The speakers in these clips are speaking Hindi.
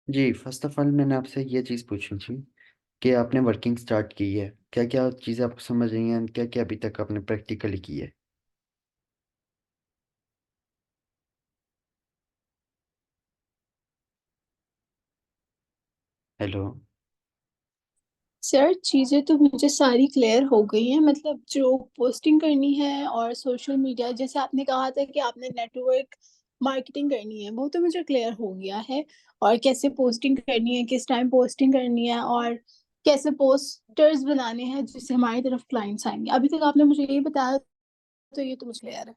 जी, फर्स्ट ऑफ ऑल मैंने आपसे ये चीज़ पूछनी थी कि आपने वर्किंग स्टार्ट की है, क्या क्या चीज़ें आपको समझ रही हैं, क्या क्या अभी तक आपने प्रैक्टिकली की है। हेलो। सर चीजें तो मुझे सारी क्लियर हो गई हैं। मतलब जो पोस्टिंग करनी है और सोशल मीडिया, जैसे आपने कहा था कि आपने नेटवर्क मार्केटिंग करनी है, वो तो मुझे क्लियर हो गया है। और कैसे पोस्टिंग करनी है, किस टाइम पोस्टिंग करनी है, और कैसे पोस्टर्स बनाने हैं जिससे हमारी तरफ क्लाइंट्स आएंगे। अभी तक आपने मुझे यही बताया, तो ये तो मुझे क्लियर है।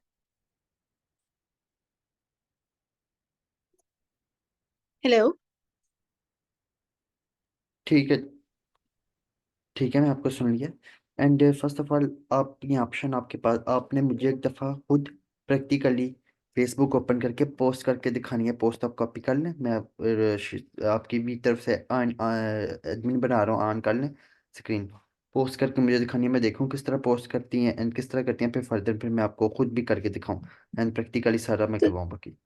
हेलो। ठीक है, ठीक है, मैं आपको सुन लिया। एंड फर्स्ट ऑफ ऑल, आप ये ऑप्शन आपके पास, आपने मुझे एक दफ़ा खुद प्रैक्टिकली फेसबुक ओपन करके पोस्ट करके दिखानी है। पोस्ट आप कॉपी कर लें, मैं आपकी भी तरफ से एडमिन बना रहा हूँ, ऑन कर लें स्क्रीन। पोस्ट करके मुझे दिखानी है, मैं देखूँ किस तरह पोस्ट करती हैं एंड किस तरह करती हैं, फिर फर्दर फिर मैं आपको खुद भी करके दिखाऊँ एंड प्रैक्टिकली सारा मैं तो करवाऊँ बाकी।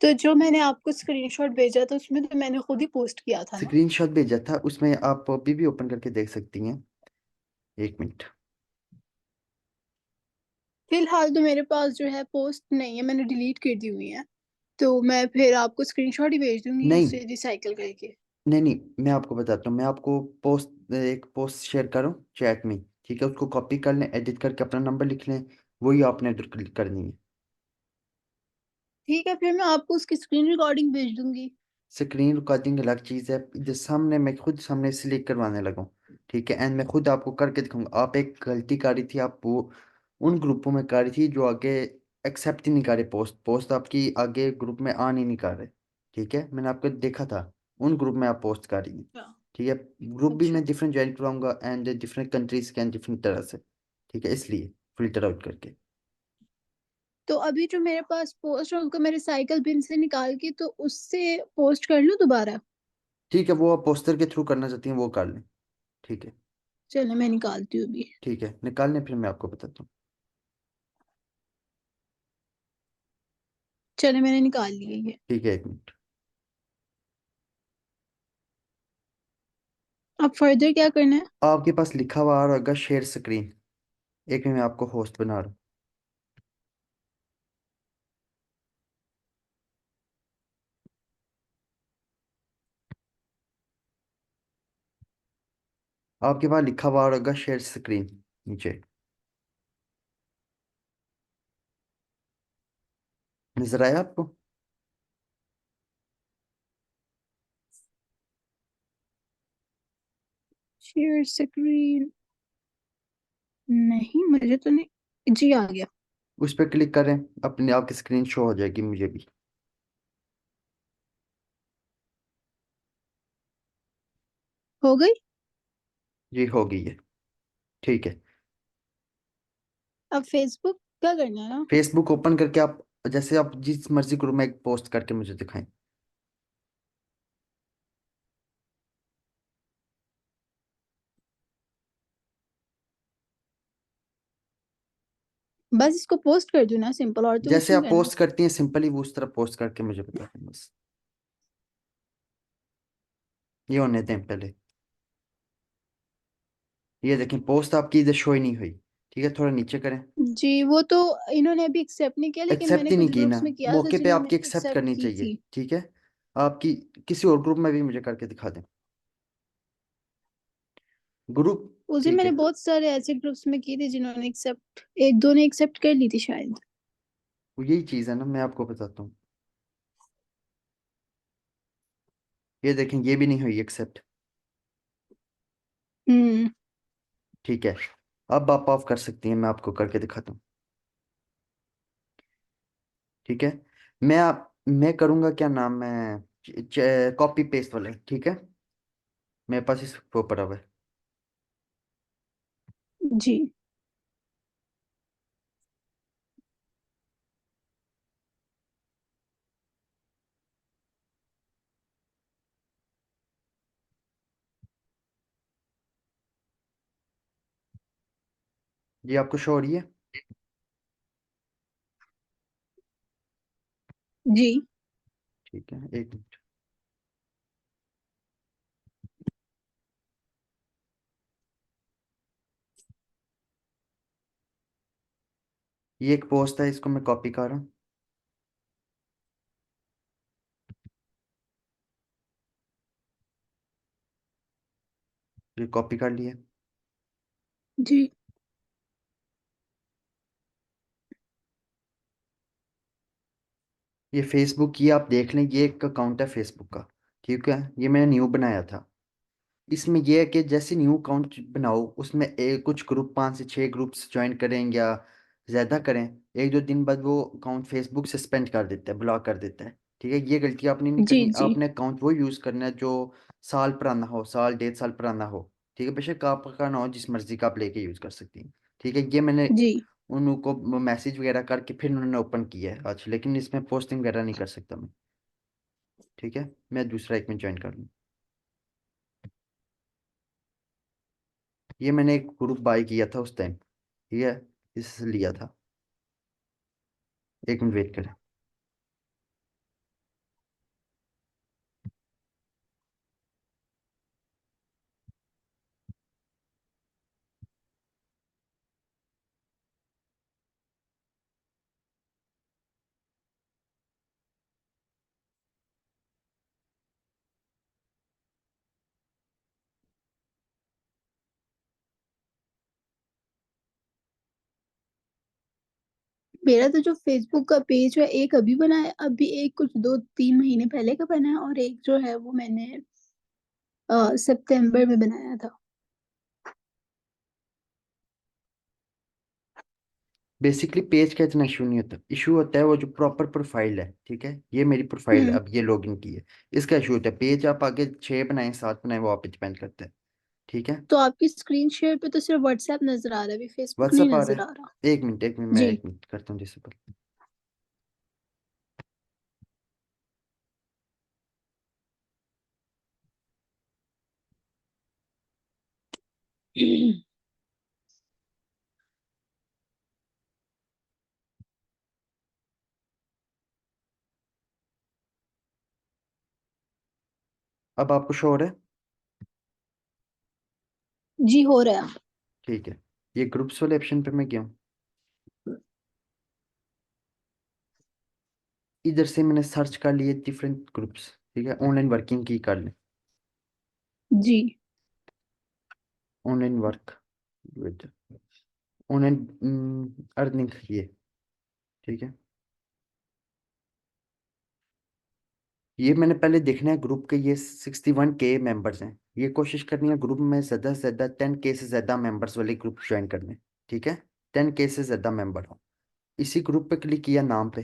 तो जो मैंने आपको स्क्रीनशॉट भेजा था उसमें तो मैंने खुद ही पोस्ट किया था ना। स्क्रीनशॉट भेजा था, उसमें आप अभी भी ओपन करके देख सकती हैं। एक मिनट। फिलहाल तो मेरे पास जो है पोस्ट नहीं है, मैंने डिलीट कर दी हुई है। तो मैं फिर आपको स्क्रीनशॉट ही भेज दूंगी नहीं, उसे रिसाइकल करके। नहीं, नहीं, मैं आपको बताता हूँ। मैं आपको एक पोस्ट शेयर करूँ चैट में, ठीक है? उसको कॉपी कर लें, एडिट करके अपना नंबर लिख लें, वही आपने एडिट करनी है। ठीक है, फिर मैं आपको उसकी स्क्रीन रिकॉर्डिंग भेज दूंगी। स्क्रीन रिकॉर्डिंग अलग चीज़ है, इधर सामने मैं खुद सामने इसलिए करवाने लगा हूँ, ठीक है? एंड मैं खुद आपको करके दिखाऊंगा। आप एक गलती कर रही थी, आप वो उन ग्रुपों में कर रही थी जो आगे एक्सेप्ट ही नहीं कर रहे, पोस्ट पोस्ट आपकी आगे ग्रुप में ऑन ही नहीं कर रहे, ठीक है? मैंने आपको देखा था, उन ग्रुप में आप पोस्ट कर रही हैं, अच्छा। ठीक है? ग्रुप भी अच्छा। मैं डिफरेंट ज्वाइन करवाऊंगा एंड डिफरेंट कंट्रीज के एंड डिफरेंट तरह से, ठीक है? इसलिए फिल्टर आउट करके। तो अभी जो मेरे पास पोस्ट है उनको मैं रिसाइकल बिन से निकाल के तो उससे पोस्ट कर लूँ दोबारा। ठीक है, वो आप पोस्टर के थ्रू करना चाहती हैं वो कर लें, ठीक है? चलो मैं निकालती हूँ अभी। ठीक है, निकालने फिर मैं आपको बताता हूँ। चलो मैंने निकाल ली है ये। ठीक है, एक मिनट। अब फर्दर क्या करना है? आपके पास लिखा हुआ आ रहा होगा शेयर स्क्रीन, एक में मैं आपको होस्ट बना रहा हूँ। आपके पास लिखा हुआ होगा शेयर स्क्रीन नीचे, नजर आया आपको? Share screen? नहीं, मुझे तो नहीं। जी आ गया। उस पर क्लिक करें, अपने आपकी स्क्रीन शो हो जाएगी मुझे भी। हो गई। जी, हो गई है, ठीक है। अब फेसबुक क्या करना है ना? फेसबुक ओपन करके आप जैसे आप जिस मर्जी ग्रुप में एक पोस्ट करके मुझे दिखाएं। बस इसको पोस्ट कर दूँ ना, सिंपल, और तो कुछ जैसे नहीं आप करना। पोस्ट करती हैं सिंपली वो उस तरह पोस्ट करके मुझे बता दें बस। ये होने दें पहले। ये देखें, पोस्ट आपकी इधर शो ही नहीं हुई, ठीक है? थोड़ा नीचे करें। जी, वो तो इन्होंने अभी एक्सेप्ट नहीं किया, लेकिन एक्सेप्ट मैंने ही नहीं कुछ की ना, ग्रुप्स में किया था मौके पे जिन्होंने आपकी एक्सेप्ट एक्सेप्ट करनी की चाहिए, थी। ठीक है? आपकी किसी और ग्रुप में भी मुझे करके दिखा दें, ग्रुप। उस दिन ठीक मैंने है, बहुत सारे ऐसे ग्रुप्स में की थी जिन्होंने एक्सेप्ट, एक दो ने एक्सेप्ट कर ली थी शायद। वो यही चीज़ है ना, मैं आपको बताता हूँ। ये देखें, ये भी नहीं हुई एक्सेप्ट, हम्म। ठीक है? अब आप ऑफ कर सकती हैं, मैं आपको करके दिखाता हूँ, ठीक है? मैं करूँगा, क्या नाम है, कॉपी पेस्ट वाले, ठीक है? मेरे पास इस वो पड़ा हुआ है। जी। ये आपको शो हो रही है? जी। ठीक है, एक मिनट। ये एक पोस्ट है, इसको मैं कॉपी कर रहा हूँ। ये कॉपी कर लिया। जी। ये फेसबुक, ये आप देख लें, ये एक अकाउंट है फेसबुक का। ठीक है, ये मैंने न्यू बनाया था। इसमें यह है कि जैसे न्यू अकाउंट बनाओ, उसमें कुछ ग्रुप 5 से 6 ग्रुप्स ज्वाइन करें या ज़्यादा करें, 1-2 दिन बाद वो अकाउंट फेसबुक सस्पेंड कर देता है, ब्लॉक कर देता है। ठीक है, ये गलती आपने नहीं जी। करनी। जी। आपने अकाउंट वो यूज़ करना है जो साल पुराना हो, साल 1.5 साल पुराना हो। ठीक है, बेशक आपका ना हो, जिस मर्जी का आप लेके यूज़ कर सकती हैं। ठीक है, ये मैंने जी। उनको मैसेज वगैरह करके फिर उन्होंने ओपन किया है आज, लेकिन इसमें पोस्टिंग वगैरह नहीं कर सकता मैं। ठीक है, मैं दूसरा एक में ज्वाइन कर लूँ। ये मैंने एक ग्रुप बाय किया था उस टाइम। ठीक है, इससे लिया था। 1 मिनट वेट करें। मेरा तो जो फेसबुक का पेज है, एक अभी बना है, अभी एक कुछ 2-3 महीने पहले का बना है, और एक जो है वो मैंने सितंबर में बनाया था। बेसिकली पेज का इतना इशू नहीं होता, इशू होता है वो जो प्रॉपर प्रोफाइल है। ठीक है, ये मेरी प्रोफाइल है, हम्म। अब ये लॉगिन की है। इसका इशू होता है। पेज आप आगे 6 बनाएं 7 बनाएं, वो आप पे डिपेंड करता है। ठीक है, तो आपकी स्क्रीन शेयर पे तो सिर्फ व्हाट्सएप नजर आ रहा है, अभी फेसबुक नहीं व्हाट्सअप आ रहा नजर है। आ रहा। 1 मिनट मैं जी। 1 मिनट करता हूँ डिसेबल। अब आपको शो हो रहा है? जी, हो रहा है। ठीक है, ये ग्रुप्स वाले ऑप्शन पे मैं गया हूँ। इधर से मैंने सर्च कर लिए डिफरेंट ग्रुप्स। ठीक है, ऑनलाइन वर्किंग की कर लें। जी। Online work with online earning, ये। ठीक है, ये मैंने पहले देखना है ग्रुप के, ये 61K मेंबर्स हैं। ये कोशिश करनी है ग्रुप में ज़्यादा से ज़्यादा 10K से ज़्यादा मेंबर्स वाले ग्रुप ज्वाइन करने। ठीक है, 10K से ज़्यादा मेंबर हो। इसी ग्रुप पे क्लिक किया, नाम पे,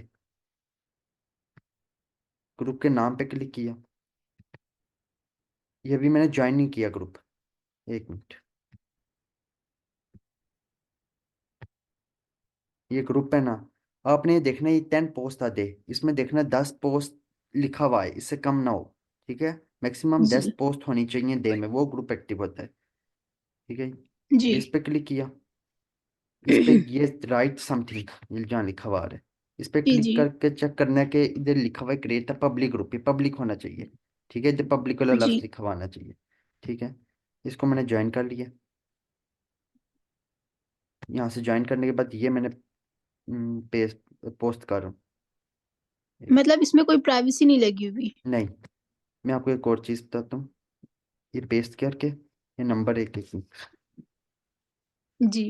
ग्रुप के नाम पे क्लिक किया। ये भी मैंने ज्वाइन नहीं किया ग्रुप। 1 मिनट, ये ग्रुप है ना, आपने ये देखना है, ये 10 पोस्ट आ दे, इसमें देखना 10 पोस्ट लिखा हुआ है, इससे कम ना हो। ठीक है, मैक्सिमम दस जी। पोस्ट होनी चाहिए डे में, वो ग्रुप एक्टिव होता है। ठीक है, जी। इस पे क्लिक किया। इस पे ये राइट समथिंग, ये जहाँ लिखा हुआ आ रहा है, इस पे जी। क्लिक जी। करके चेक करना है कि इधर लिखा हुआ है क्रिएट अ पब्लिक ग्रुप, ये पब्लिक होना चाहिए। ठीक है, इधर पब्लिक वाला जी। लफ्ज लिखा हुआ आना चाहिए। ठीक है, इसको मैंने ज्वाइन कर लिया। यहाँ से ज्वाइन करने के बाद ये मैंने पेस्ट पोस्ट कर रहा हूँ। मतलब इसमें कोई प्राइवेसी नहीं लगी हुई। नहीं, मैं आपको एक और चीज़ बताता हूँ। ये पेस्ट करके ये नंबर एक लिखूँ। जी।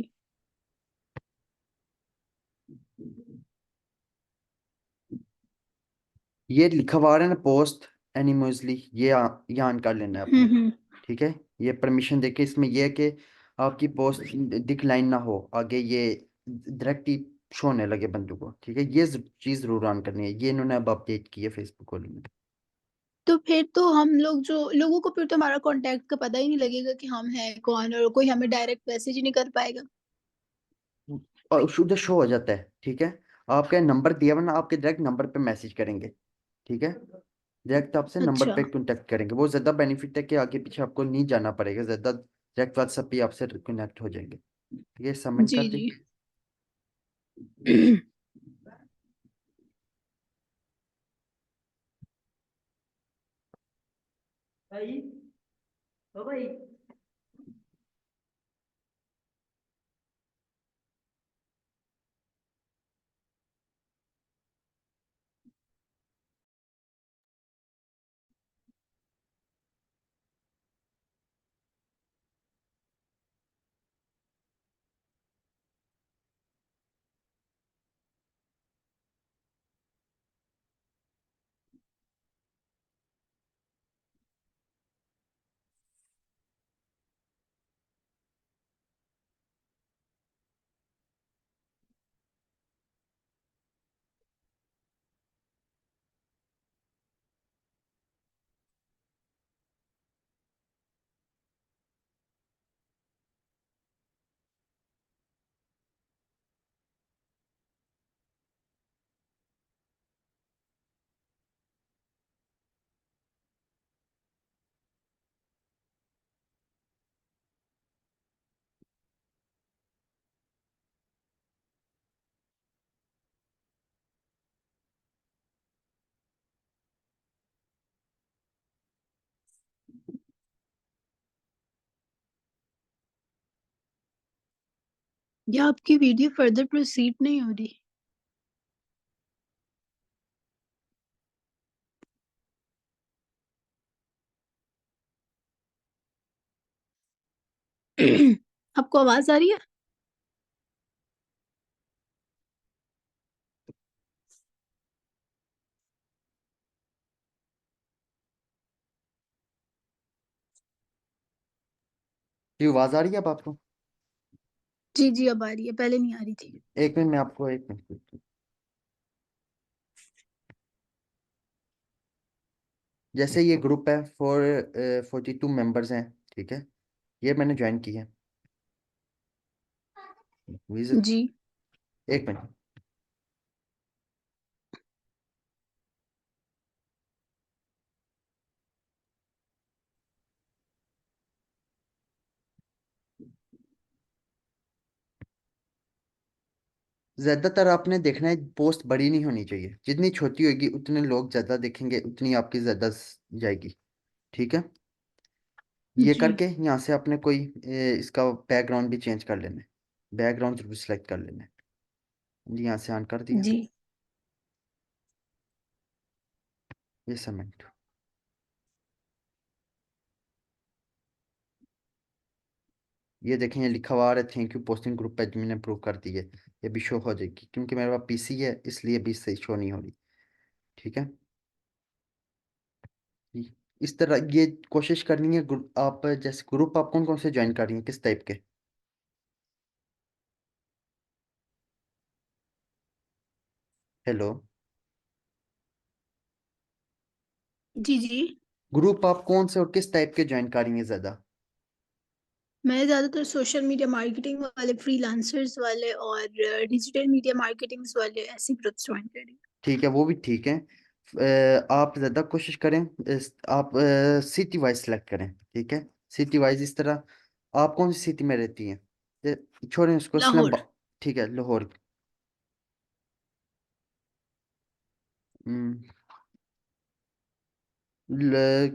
ये लिखा हुआ आ रहा है ना, पोस्ट एनिमोजली, ये ये ऑन कर लेना है आपने। हम्म। ठीक है, ये परमिशन देके, इसमें ये है कि आपकी पोस्ट डिक्लाइन ना हो आगे, ये डायरेक्ट ही शो होने लगे बंदों को। ठीक है, ये चीज़ जरूर ऑन करनी है, ये इन्होंने अब अपडेट की है फेसबुक वालों ने। तो फिर तो हम लोग जो लोगों को फिर तो हमारा कांटेक्ट का पता ही नहीं लगेगा कि हम हैं कौन, और कोई हमें डायरेक्ट मैसेज ही नहीं कर पाएगा। और शुद्ध शो हो जाता है। ठीक है, आपका नंबर दिया हुआ ना, आपके डायरेक्ट नंबर पे मैसेज करेंगे। ठीक है, डायरेक्ट आपसे नंबर अच्छा। पे कांटेक्ट करेंगे, वो ज़्यादा बेनिफिट है कि आगे पीछे आपको नहीं जाना पड़ेगा ज़्यादा, डायरेक्ट व्हाट्सएप पे आपसे कनेक्ट हो जाएंगे। ठीक है, सबमिट जी। कर दें। जी। भाई, ओ भाई। या आपकी वीडियो फर्दर प्रोसीड नहीं हो रही? आपको आवाज आ रही है? जी आवाज आ रही है अब आपको? जी जी, अब आ रही है, पहले नहीं आ रही थी। एक मिनट में आपको, एक मिनट। जैसे ये ग्रुप है 42 मेंबर्स हैं, ठीक है, ये मैंने ज्वाइन की है। विजिट, जी एक मिनट। ज्यादातर आपने देखना है पोस्ट बड़ी नहीं होनी चाहिए, जितनी छोटी होगी उतने लोग ज्यादा देखेंगे, उतनी आपकी ज्यादा जाएगी, ठीक है। ये जी करके यहाँ से आपने कोई इसका बैकग्राउंड भी चेंज कर लेना है, बैकग्राउंड जरूर सेलेक्ट कर लेना है। जी यहाँ से ऑन कर दिया, जी। ये सबमिट। ये देखें, ये लिखा हुआ आ रहा है thank you posting group admin approve कर दी है। ये भी शो हो जाएगी क्योंकि मेरे पास पीसी है, इसलिए भी सही शो नहीं हो रही, ठीक है। इस तरह ये कोशिश करनी है। आप जैसे ग्रुप आप कौन कौन से ज्वाइन कर रही हैं, किस टाइप के? हेलो। जी जी। ग्रुप आप कौन से और किस टाइप के ज्वाइन कर रही हैं ज्यादा? मैं ज्यादातर सोशल मीडिया मार्केटिंग वाले, फ्रीलांसर्स वाले और डिजिटल मीडिया मार्केटिंग्स वाले ऐसे ग्रुप्स ज्वाइन कर रही ठीक है, वो भी ठीक है। आप ज़्यादा कोशिश करें, आप सिटी वाइज सेलेक्ट करें, ठीक है। सिटी वाइज इस तरह, आप कौन सी सिटी में रहती हैं? छोड़ें उसको, हूँ। इसमें लाहौर। ठीक है, लाहौर। हम्म,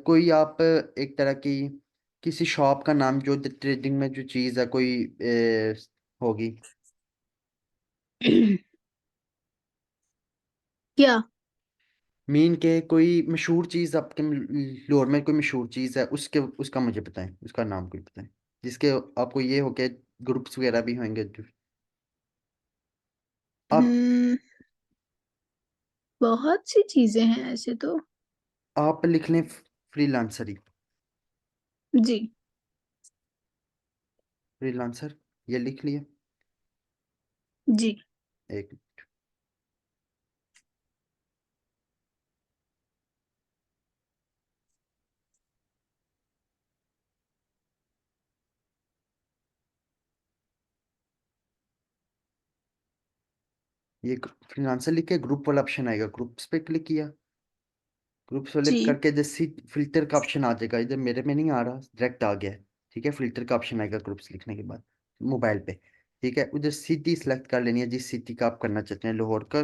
कोई आप एक तरह की किसी शॉप का नाम जो ट्रेडिंग में जो चीज़ है कोई होगी। क्या? मीन के कोई मशहूर चीज़ आपके लाहौर में कोई मशहूर चीज़ है, उसके उसका मुझे बताएं, उसका नाम कोई बताएं जिसके आपको ये हो के ग्रुप्स वगैरह भी होंगे आप हम्म, बहुत सी चीजें हैं ऐसे तो। आप लिख लें फ्रीलांसर ही, जी फ्रीलांसर, ये लिख लिया। जी। एक, ये फ्रीलांसर लिख के ग्रुप वाला ऑप्शन आएगा, ग्रुप्स पे क्लिक किया। ग्रुप्स वाले जी करके जैसे फिल्टर का ऑप्शन आ जाएगा, इधर मेरे में नहीं आ रहा, डायरेक्ट आ गया है, ठीक है। फिल्टर का ऑप्शन आएगा ग्रुप्स लिखने के बाद मोबाइल पे, ठीक है। उधर सिटी सेलेक्ट कर लेनी है, जिस सिटी का आप करना चाहते हैं, लाहौर का।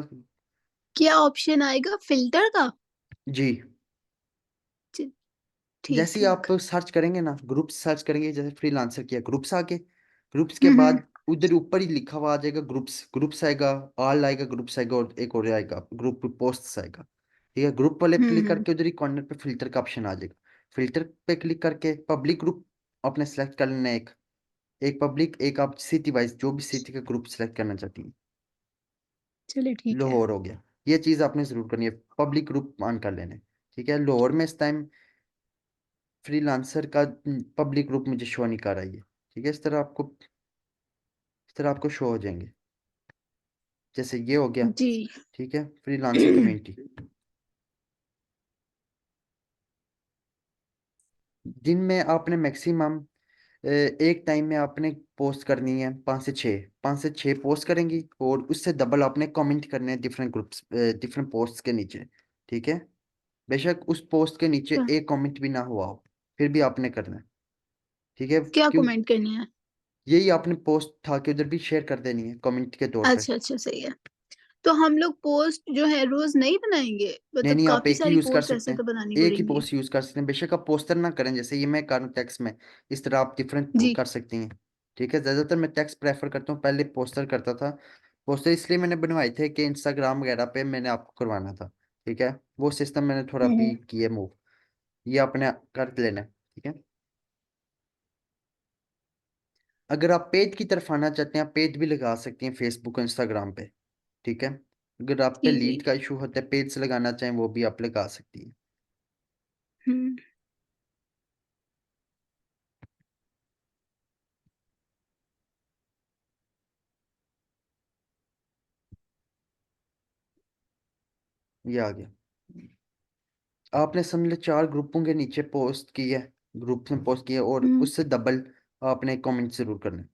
क्या ऑप्शन आएगा, फिल्टर का? जी, जी, ठीक जैसे ही आप ठीक। सर्च करेंगे ना, ग्रुप्स सर्च करेंगे, जैसे फ्रीलांसर किया, ग्रुप्स आगे, ग्रुप्स के हम्म। बाद उधर ऊपर ही लिखा हुआ आ जाएगा ग्रुप्स, ग्रुप्स आएगा, ऑल आएगा, ग्रुप्स आएगा, और एक और आएगा ग्रुप पोस्ट्स आएगा, ठीक है। ग्रुप वाले पे क्लिक हम्म। करके उधर ही कॉर्नर पे फिल्टर का ऑप्शन आ जाएगा। फिल्टर पे क्लिक करके पब्लिक ग्रुप आपने सेलेक्ट कर लेना है, एक एक पब्लिक, एक आप सिटी वाइज जो भी सिटी का ग्रुप सेलेक्ट करना चाहती हैं। चलिए ठीक है। लाहौर हो गया, ये चीज़ आपने ज़रूर करनी है, पब्लिक ग्रुप ऑन कर लेना है, ठीक है। लाहौर में इस टाइम फ्रीलांसर का पब्लिक ग्रुप मुझे शो नहीं कर रहा है ये, ठीक है। इस तरह आपको शो हो जाएंगे, जैसे ये हो गया, जी। ठीक है। फ्रीलांसर कम्युनिटी, दिन में आपने मैक्सिमम एक टाइम में आपने पोस्ट करनी है 5 से 6, 5 से 6 पोस्ट करेंगी, और उससे डबल आपने कमेंट करने हैं डिफरेंट ग्रुप्स, डिफरेंट पोस्ट के नीचे, ठीक है। बेशक उस पोस्ट के नीचे क्या? एक कमेंट भी ना हुआ हो, फिर भी आपने करना है, ठीक है। क्या क्यों? कमेंट करनी है? यही आपने पोस्ट था कि उधर भी शेयर कर देनी है कमेंट के तौर पे। अच्छा अच्छा, सही है। तो हम लोग पोस्ट जो है रोज नहीं बनाएंगे, नहीं मतलब नहीं, आप काफी एक ही सारी यूज कर पोस्ट सकते ऐसे हैं, तो बनानी एक ही पड़ेंगी। पोस्ट यूज कर सकते हैं, बेशक आप पोस्टर ना करें, जैसे ये मैं कर टेक्स्ट में, इस तरह आप डिफरेंट जी कर सकती हैं, ठीक है, ज़्यादातर मैं टेक्स्ट प्रेफर करता हूँ, पहले पोस्टर करता था। पोस्टर इसलिए मैंने बनवाए थे कि इंस्टाग्राम वगैरह पे मैंने आपको करवाना था। ठीक है, वो सिस्टम मैंने थोड़ा भी हम्म। किया मूव, ये आपने कर लेना है। ठीक है, अगर आप पेज की तरफ आना चाहते हैं, आप पेज भी लगा सकती हैं फेसबुक और इंस्टाग्राम पे। ठीक है, अगर आप पे जी जी। लीड का इशू होता है, पेज से लगाना चाहें, वो भी आप लगा सकती हैं। हम्म। ये आ गया। आपने समझ लो 4 ग्रुपों के नीचे पोस्ट की है, ग्रुप में पोस्ट किया, और हम्म। उससे डबल आपने कमेंट जरूर करना है।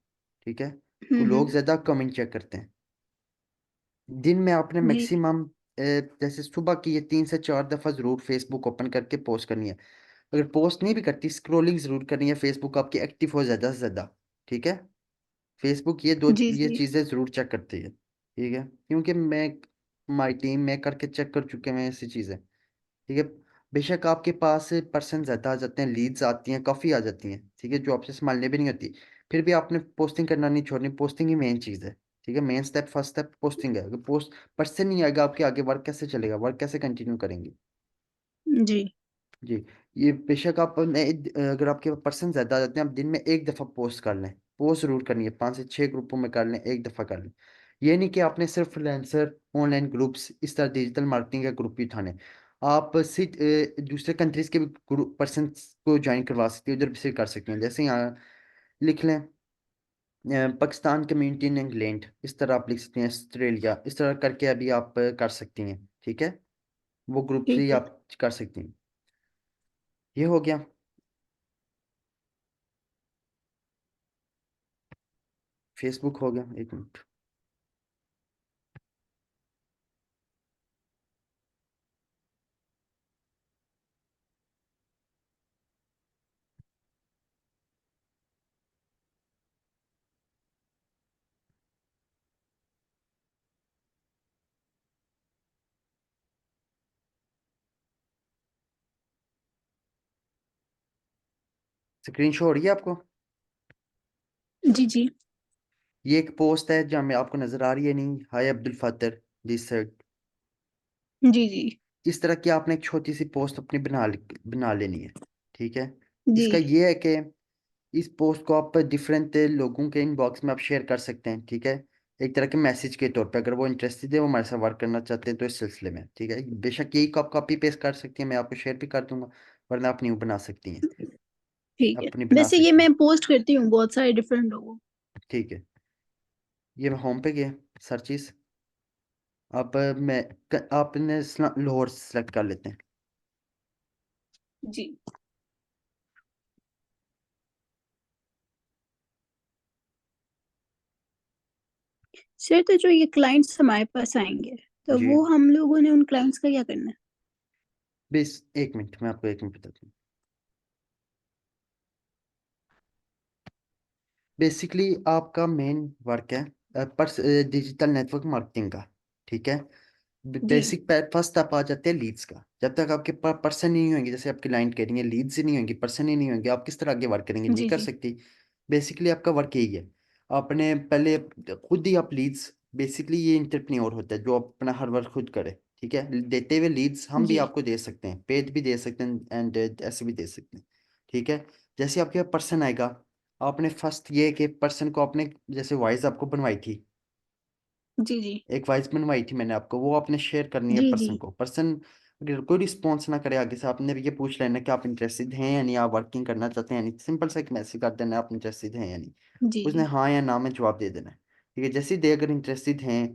ठीक है, को हम्म। लोग ज्यादा कमेंट चेक करते हैं। दिन में आपने जी मैक्सिमम जैसे सुबह की ये 3 से 4 दफा जरूर फेसबुक ओपन करके पोस्ट करनी है। अगर पोस्ट नहीं भी करती, स्क्रोलिंग जरूर करनी है, फेसबुक आपकी एक्टिव हो ज्यादा से ज्यादा। ठीक है, फेसबुक जी ये जी। चीजें जरूर चेक करती है। ठीक है, क्योंकि मैं, हमारी टीम में करके चेक कर चुके हैं ऐसी चीजें। ठीक है, बेशक आपके पास पर्सन ज़्यादा आ जाते हैं, लीड्स आती हैं, काफ़ी आ जाती हैं, ठीक है, जो आपसे संभालने भी नहीं होती, फिर भी आपने पोस्टिंग करना नहीं छोड़नी, पोस्टिंग ही मेन चीज़ है। ठीक है, main step, first step posting है। अगर पोस्ट पर्सन नहीं आएगा आपके आगे, वर्क कैसे चलेगा, वर्क कैसे कंटिन्यू करेंगे। जी। जी, ये बेशक आप अगर आपके पर्सन ज़्यादा आ जाते हैं, आप दिन में एक दफ़ा पोस्ट कर लें, पोस्ट जरूर करनी है, 5 से 6 ग्रुपों में कर लें, एक दफ़ा कर लें। ये नहीं कि आपने सिर्फ फ्रीलांसर, ऑनलाइन ग्रुप्स, इस तरह डिजिटल मार्केटिंग का ग्रुप ही उठाने, आप दूसरे कंट्रीज के भी ग्रुप पर्सन को ज्वाइन करवा सकते हैं, उधर भी से कर सकते हैं। जैसे यहाँ लिख लें पाकिस्तान कम्युनिटी इन इंग्लैंड, इस तरह आप लिख सकते हैं, ऑस्ट्रेलिया, इस तरह करके अभी आप कर सकती हैं। ठीक है, वो ग्रुप से ही ठीक है। आप कर सकती हैं। ये हो गया। फेसबुक हो गया, एक मिनट। स्क्रीन शो हो रही है आपको? जी जी। ये एक पोस्ट है जहाँ में आपको नजर आ रही है नहीं, हाय अब्दुल फातर दिस साइड। जी जी। इस तरह की आपने एक छोटी सी पोस्ट अपनी बना लेनी है। ठीक है, जी। इसका ये है कि इस पोस्ट को आप डिफरेंट लोगों के इनबॉक्स में आप शेयर कर सकते हैं। ठीक है, एक तरह के मैसेज के तौर पे, अगर वो इंटरेस्टेड है, वो हमारे साथ वर्क करना चाहते हैं, तो इस सिलसिले में। ठीक है, बेशक यही को आप कॉपी पेस्ट कर सकती हैं, मैं आपको शेयर भी कर दूंगा, वरना आप न्यू बना सकती हैं, ठीक है। अपनी बना वैसे ये सकती हैं। मैं पोस्ट करती हूँ बहुत सारे डिफरेंट लोगों। ठीक है, ये मैं होम पे गया, सर्चिस। अब आपने लाहौर सेलेक्ट कर लेते हैं। जी। सर तो जो ये क्लाइंट्स हमारे पास आएंगे, तो जी, वो हम लोगों ने उन क्लाइंट्स का क्या करना है? बेस एक मिनट, मैं आपको एक मिनट बताता हूँ। बेसिकली आपका मेन वर्क है पर डिजिटल नेटवर्क मार्केटिंग का। ठीक है, जी बेसिक फर्स्ट स्टेप आ जाते हैं लीड्स का। जब तक आपके पास पर्सन नहीं होंगे, जैसे आपकी क्लाइंट कह रही है, लीड्स ही नहीं होंगी, पर्सन ही नहीं होंगे, आप किस तरह आगे वर्क करेंगे, नहीं जी। कर जी सकती। बेसिकली आपका वर्क यही है, आपने पहले खुद ही आप लीड्स, बेसिकली ये इंटरप्रेन्योर होता है जो अपना हर वर्क खुद करे। ठीक है, देते हुए लीड्स हम भी जी। आपको दे सकते हैं, पेड भी दे सकते हैं, एंड ऐसे भी दे सकते हैं। ठीक है, जैसे आपके पास पर्सन आएगा, आपने फर्स्ट ये कि पर्सन को आपने, जैसे वॉइस आपको बनवाई थी, जी। जी एक वॉइस बनवाई थी मैंने आपको, वो आपने शेयर करनी है जी। जी पर्सन को। पर्सन अगर कोई रिस्पॉन्स ना करे आगे से, आपने भी ये पूछ लेना कि आप इंटरेस्टेड हैं या नहीं, आप वर्किंग करना चाहते हैं या नहीं, सिंपल सा एक मैसेज कर देना, आप इंटरेस्टेड हैं या नहीं। जी। उसने जी। हाँ या ना में जवाब दे देना है। ठीक है, जैसे ही दे, अगर इंटरेस्टेड हैं,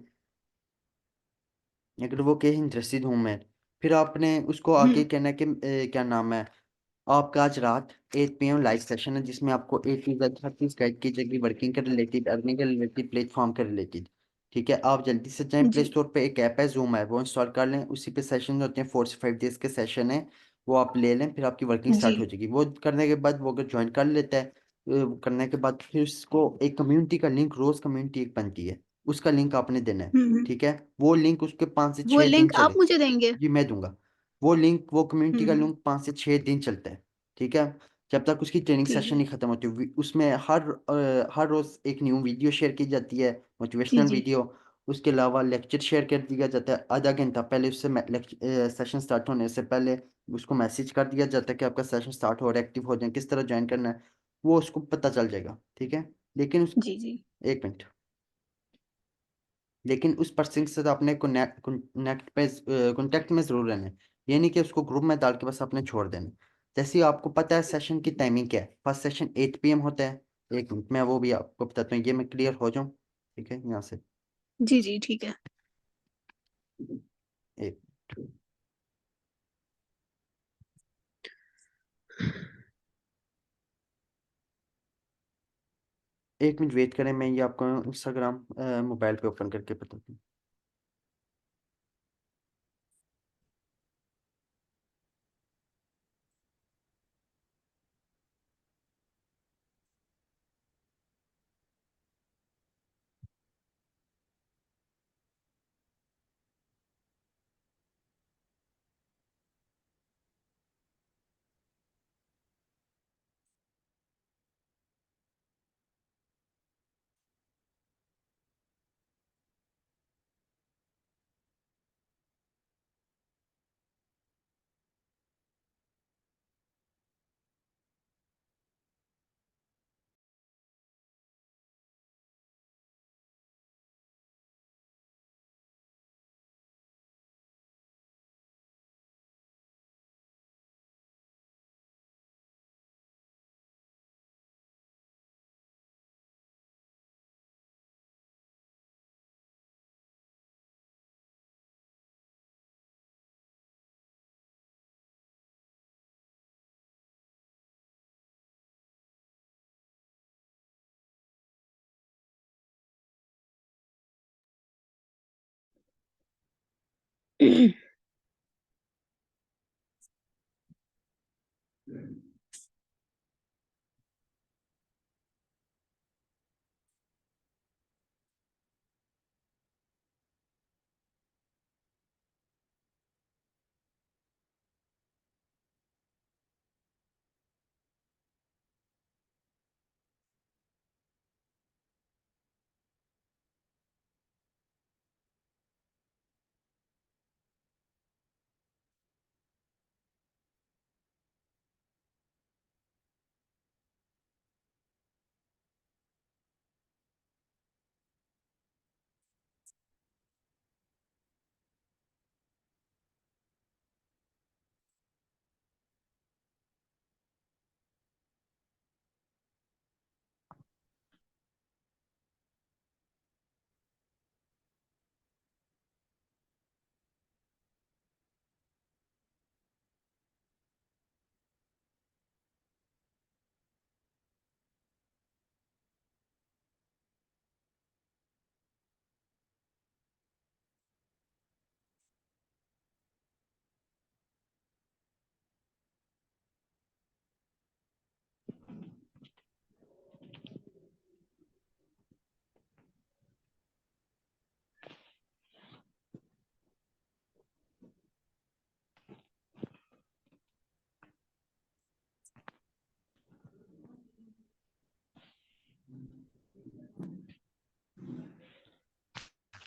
अगर वो कहे इंटरेस्टेड हूँ मैं, फिर आपने उसको आगे हम्म। कहना है कि क्या नाम है, आपका आज रात 8 PM लाइव सेशन है, जिसमें आपको ए टू जेड हर चीज गाइड की जाएगी, वर्किंग के रिलेटेड, अर्निंग के रिलेटेड, प्लेटफॉर्म के रिलेटेड। ठीक है, आप जल्दी से जाएं, प्ले जी। स्टोर पे एक ऐप है जूम है, वो इंस्टॉल कर लें, उसी पे सेशन होते हैं, 4 से 5 डेज के सेशन है, वो आप ले लें, फिर आपकी वर्किंग जी। स्टार्ट हो जाएगी। वो करने के बाद, वो अगर ज्वाइन कर लेता है, करने के बाद फिर उसको एक कम्युनिटी का लिंक, रोज कम्युनिटी एक बनती है, उसका लिंक आपने देना है। हम्म। ठीक है, वो लिंक उसके पाँच से वो छः दिन लिंक चले। आप मुझे देंगे? जी मैं दूंगा, वो लिंक, वो कम्युनिटी का हम्म। लिंक 5 से 6 दिन चलता है। ठीक है, जब तक उसकी ट्रेनिंग ठीक सेशन है। नहीं खत्म होती। उसमें हर रोज एक न्यू वीडियो शेयर की जाती है, जी मोटिवेशनल जी। वीडियो। उसके अलावा लेक्चर शेयर कर दिया जाता है आधा घंटा पहले, उससे सेशन स्टार्ट होने से पहले उसको मैसेज कर दिया जाता है कि आपका सेशन स्टार्ट हो रहा है, एक्टिव हो जाए, किस तरह ज्वाइन करना है वो उसको पता चल जाएगा। ठीक है। लेकिन उस जी जी। एक मिनट। लेकिन उस पर्सन से तो अपने कॉन्टेक्ट में जरूर रहना है। ये नहीं कि उसको ग्रुप में डाल के बस आपने छोड़ देना। जैसे ही आपको पता है सेशन की टाइमिंग क्या है, फर्स्ट सेशन 8 PM होता है। एक मिनट मैं वो भी आपको बताता हूँ, ये मैं क्लियर हो जाऊँ। ठीक है, यहाँ से जी जी ठीक है। एक 1 मिनट वेट करें, मैं ये आपको इंस्टाग्राम मोबाइल पे ओपन करके बताता हूँ।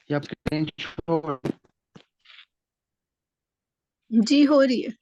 ये आपकी ट्रेन शो जी हो रही है।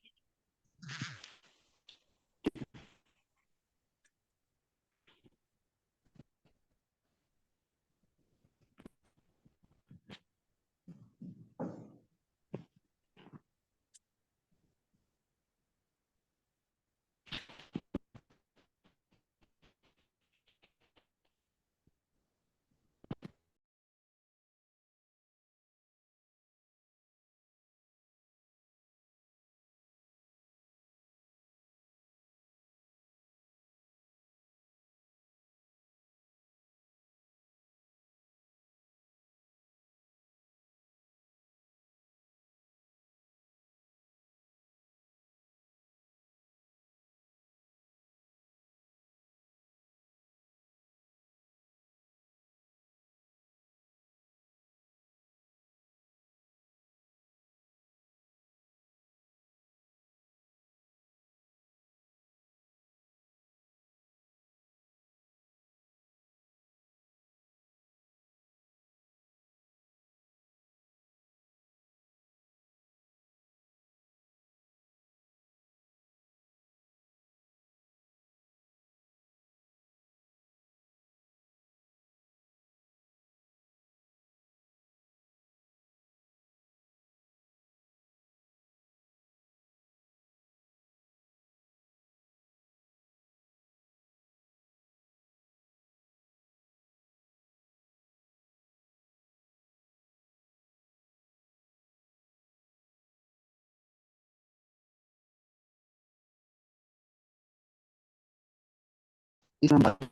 इस्लामाबाद।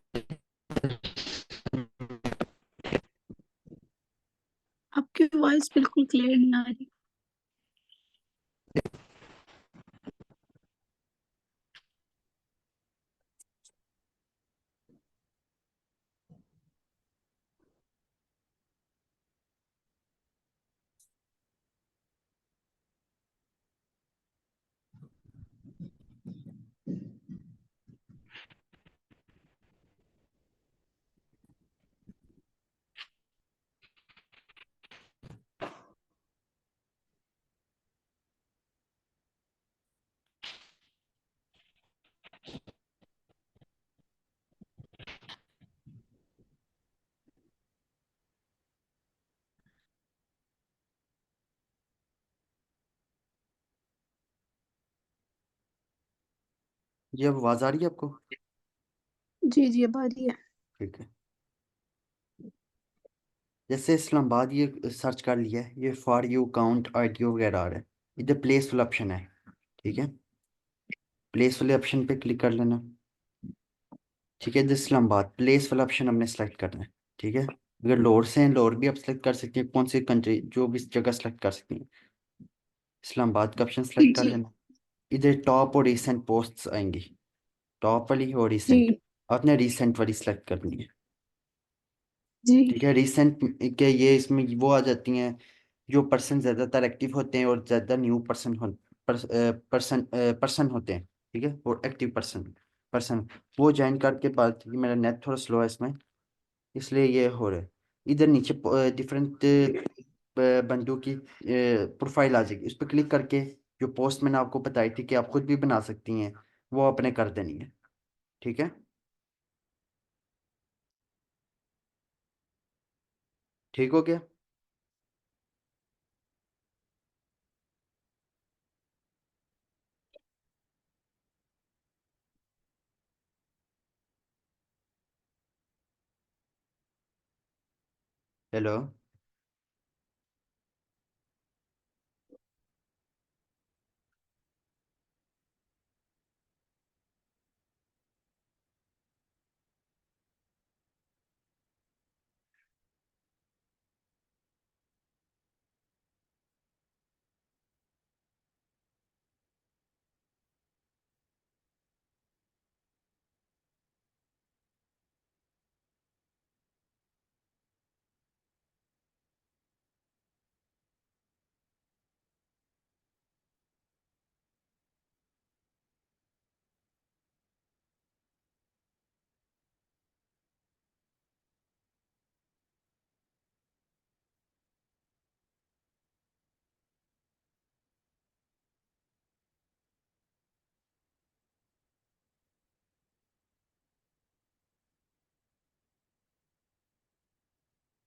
आपकी वॉइस बिल्कुल क्लियर नहीं आ रही। जी अब आवाज आ रही है आपको? जी जी, अब आ रही है। ठीक है। जैसे इस्लामाबाद ये सर्च कर लिया है, ये फॉर यू काउंट आईडियो वगैरह आ रहा है। इधर प्लेस वाला ऑप्शन है, ठीक है। प्लेस वाले ऑप्शन पे क्लिक कर लेना। ठीक है, इधर इस्लामाबाद प्लेस वाला ऑप्शन हमने सेलेक्ट करना है। ठीक है, अगर लोअर से हैं लोअर भी आप सेलेक्ट कर सकते हैं, कौन सी कंट्री जो भी जगह सेलेक्ट कर सकती हैं। इस्लामाबाद का ऑप्शन सेलेक्ट कर जी लेना। इधर टॉप और रिसेंट पोस्ट्स आएंगी, टॉप वाली और रिसेंट। जी आपने रिसेंट वाली सेलेक्ट करनी है। जी ठीक है, रिसेंट के ये इसमें वो आ जाती हैं जो पर्सन ज़्यादातर एक्टिव होते हैं और ज़्यादा न्यू पर्सन पर्सन होते हैं। ठीक है, और एक्टिव पर्सन पर्सन वो ज्वाइन करके बाद, ये मेरा नेट थोड़ा स्लो है इसमें, इसलिए ये हो रहा है। इधर नीचे डिफरेंट बंदों की प्रोफाइल आ जाएगी, उस पर क्लिक करके जो पोस्ट मैंने आपको बताई थी कि आप खुद भी बना सकती हैं, वो आपने कर देनी है। ठीक है, ठीक हो गया। हेलो।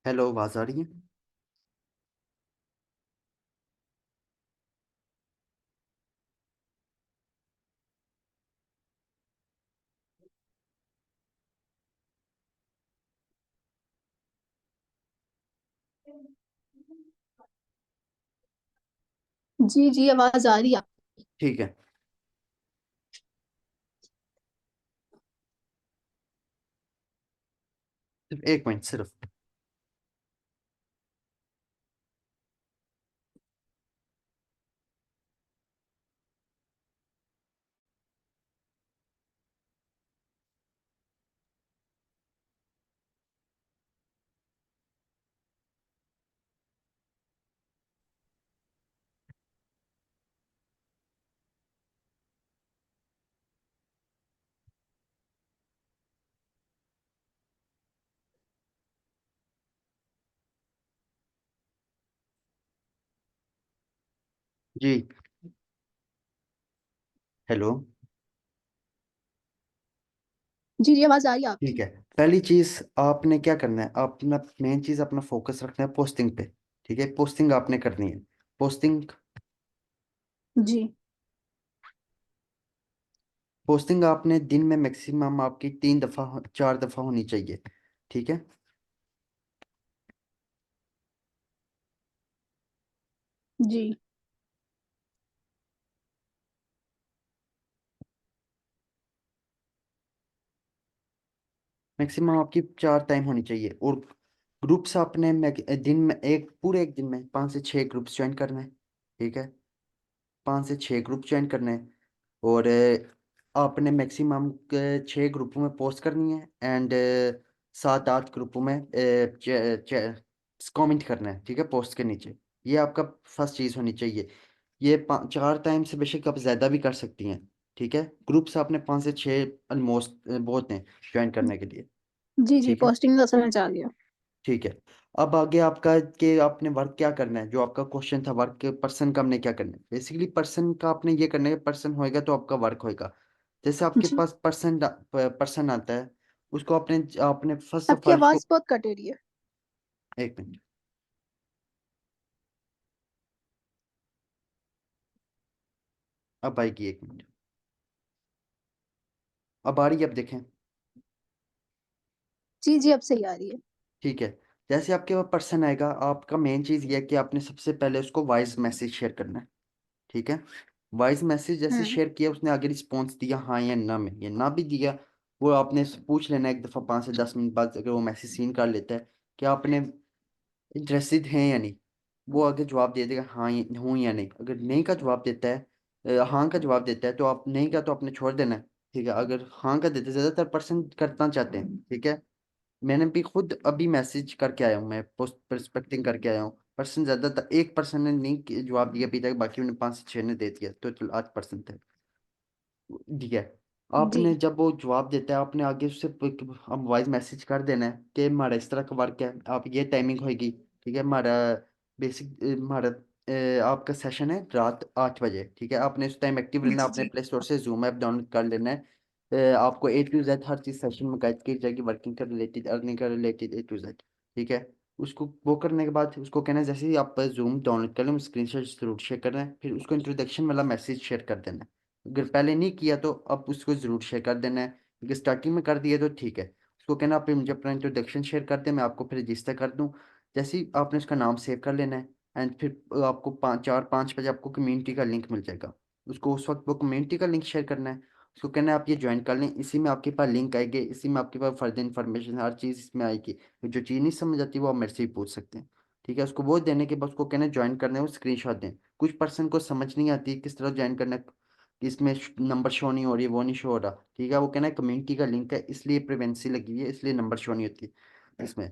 हेलो, आवाज़ आ रही है? जी जी, आवाज आ रही है। ठीक है, सिर्फ एक मिनट सिर्फ। जी, हेलो। जी जी, आवाज आ रही है ठीक आपकी। है, पहली चीज आपने क्या करना है, अपना मेन चीज अपना फोकस रखना है पोस्टिंग पे। ठीक है, पोस्टिंग आपने करनी है। पोस्टिंग जी पोस्टिंग आपने दिन में मैक्सिमम आपकी 3 दफा 4 दफा होनी चाहिए। ठीक है। जी मैक्सिमम आपकी 4 टाइम होनी चाहिए। और ग्रुप्स आपने दिन में एक दिन में 5 से 6 ग्रुप्स ज्वाइन करना है, ठीक है। 5 से 6 ग्रुप ज्वाइन करने हैं। और आपने मैक्सिमम 6 ग्रुपों में पोस्ट करनी है, एंड 7-8 ग्रुपों में कमेंट करना है, ठीक है, पोस्ट के नीचे। ये आपका फर्स्ट चीज़ होनी चाहिए। ये 4 टाइम से बेशक आप ज़्यादा भी कर सकती हैं, ठीक है। ग्रुप्स आपने 5 से 6 ऑलमोस्ट बहुत हैं ज्वाइन करने के लिए, जी जी, ठीक है। पोस्टिंग का समझ आ गया। ठीक है। अब आगे आपका कि आपने वर्क क्या करना है, जो आपका क्वेश्चन था वर्क पर्सन का हमने क्या करना है। बेसिकली पर्सन का आपने ये करना है, पर्सन होएगा तो आपका वर्क होएगा। जैसे आपके जी, पास पर्सन आता है, उसको आपने आपने फर्स्ट ऑफ आपकी ऑल उसको। आवाज बहुत कट रही है। 1 मिनट। अब आएगी, 1 मिनट। अब आ रही है, अब देखें। जी जी, अब सही आ रही है। ठीक है। जैसे आपके पास पर्सन आएगा, आपका मेन चीज़ ये है कि आपने सबसे पहले उसको वॉइस मैसेज शेयर करना है, ठीक है। वॉइस मैसेज जैसे हम्म। शेयर किया, उसने आगे रिस्पॉन्स दिया हाँ या ना में, या ना भी दिया, वो आपने पूछ लेना एक दफ़ा 5 से 10 मिनट बाद, अगर वो मैसेज सीन कर लेता है कि आपने इंटरेस्टेड हैं या नहीं, वो आगे जवाब दे देगा हाँ हूँ या नहीं। अगर नहीं का जवाब देता है, हाँ का जवाब देता है, तो आप नहीं का तो आपने छोड़ देना है, ठीक है। अगर हाँ का देते हैं, ज़्यादातर पर्सन करना चाहते हैं, ठीक है। मैंने भी खुद अभी मैसेज करके आया हूँ, मैं पोस्ट परस्पेक्टिंग करके आया हूँ। पर्सन ज़्यादातर, एक पर्सन ने नहीं जवाब दिया अभी तक, बाकी उन्हें 5 से 6 ने दे दिया, तो 8 पर्सन थे, ठीक है। जी आपने जब वो जवाब देता है, आपने आगे उससे हम वॉइस मैसेज कर देना है कि हमारा इस तरह का वर्क है, आप ये टाइमिंग होगी, ठीक है। हमारा बेसिक हमारा आपका सेशन है रात 8 बजे, ठीक है। आपने उस टाइम एक्टिव रहना है, जी आपने जी प्ले स्टोर से जूम ऐप डाउनलोड कर लेना है। आपको A to Z her cheese session में गाइड की जाएगी, वर्किंग का रिलेटेड, अर्निंग का रिलेटेड, A to Z, ठीक है। उसको वो करने के बाद उसको कहना है, जैसे ही आप जूम डाउनलोड कर लें, स्क्रीन शॉट जरूर शेयर करना है, फिर उसको इंट्रोडक्शन वाला मैसेज शेयर कर देना है। अगर पहले नहीं किया तो अब उसको ज़रूर शेयर कर देना है, क्योंकि स्टार्टिंग में कर दिया तो ठीक है। उसको कहना आप मुझे अपना इंट्रोडक्शन शेयर कर दें, मैं आपको फिर रजिस्टर कर दूँ। जैसे ही आपने उसका नाम सेव कर लेना है, एंड फिर आपको 5 4 5 बजे आपको कम्युनिटी का लिंक मिल जाएगा। उसको उस वक्त वो कम्युनिटी का लिंक शेयर करना है। उसको कहना है आप ये ज्वाइन कर लें, इसी में आपके पास लिंक आएगी, इसी में आपके पास फर्दर इन्फॉर्मेशन हर चीज़ इसमें आएगी। जो चीज़ नहीं समझ आती वो आप मेरे से ही पूछ सकते हैं, ठीक है। उसको वो देने के बाद उसको कहना है ज्वाइन करना है, वो स्क्रीनशॉट दें। कुछ पर्सन को समझ नहीं आती किस तरह ज्वाइन करना है, कि इसमें नंबर शो नहीं हो रही है, वो नहीं शो हो रहा, ठीक है। वो कहना है कम्युनिटी का लिंक है, इसलिए प्रिवेंसी लगी हुई है, इसलिए नंबर शो नहीं होती इसमें।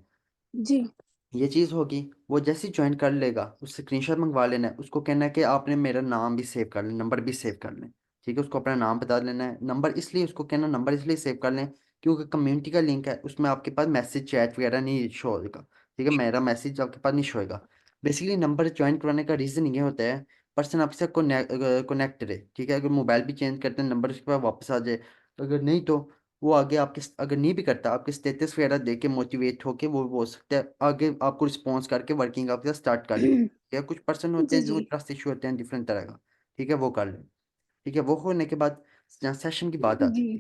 जी ये चीज़ होगी। वो जैसे ही ज्वाइन कर लेगा, उससे स्क्रीनशॉट मंगवा लेना है। उसको कहना है कि आपने मेरा नाम भी सेव कर लें, नंबर भी सेव कर लें, ठीक है। उसको अपना नाम बता लेना है, नंबर इसलिए उसको कहना नंबर इसलिए सेव कर लें क्योंकि कम्युनिटी का लिंक है, उसमें आपके पास मैसेज चैट वगैरह नहीं शो होगा, ठीक है। मेरा मैसेज आपके पास नहीं शो होगा। बेसिकली नंबर ज्वाइन कराने का रीज़न ये होता है, पर्सन आपसे कनेक्ट रहे, ठीक है। अगर मोबाइल भी चेंज करते हैं, नंबर उसके पास वापस आ जाए। अगर नहीं तो वो आगे आपके, अगर नहीं भी करता, आपके स्टेटस वगैरह देख के मोटिवेट होके वो हो सकता है आगे आपको रिस्पॉन्स करके वर्किंग आपके साथ स्टार्ट कर ले। या कुछ पर्सन होते जी हैं जी जो ट्रस्ट इशू होते हैं डिफरेंट तरह का, ठीक है, वो कर ले, ठीक है। वो होने के बाद जहाँ सेशन की बात जी आती है,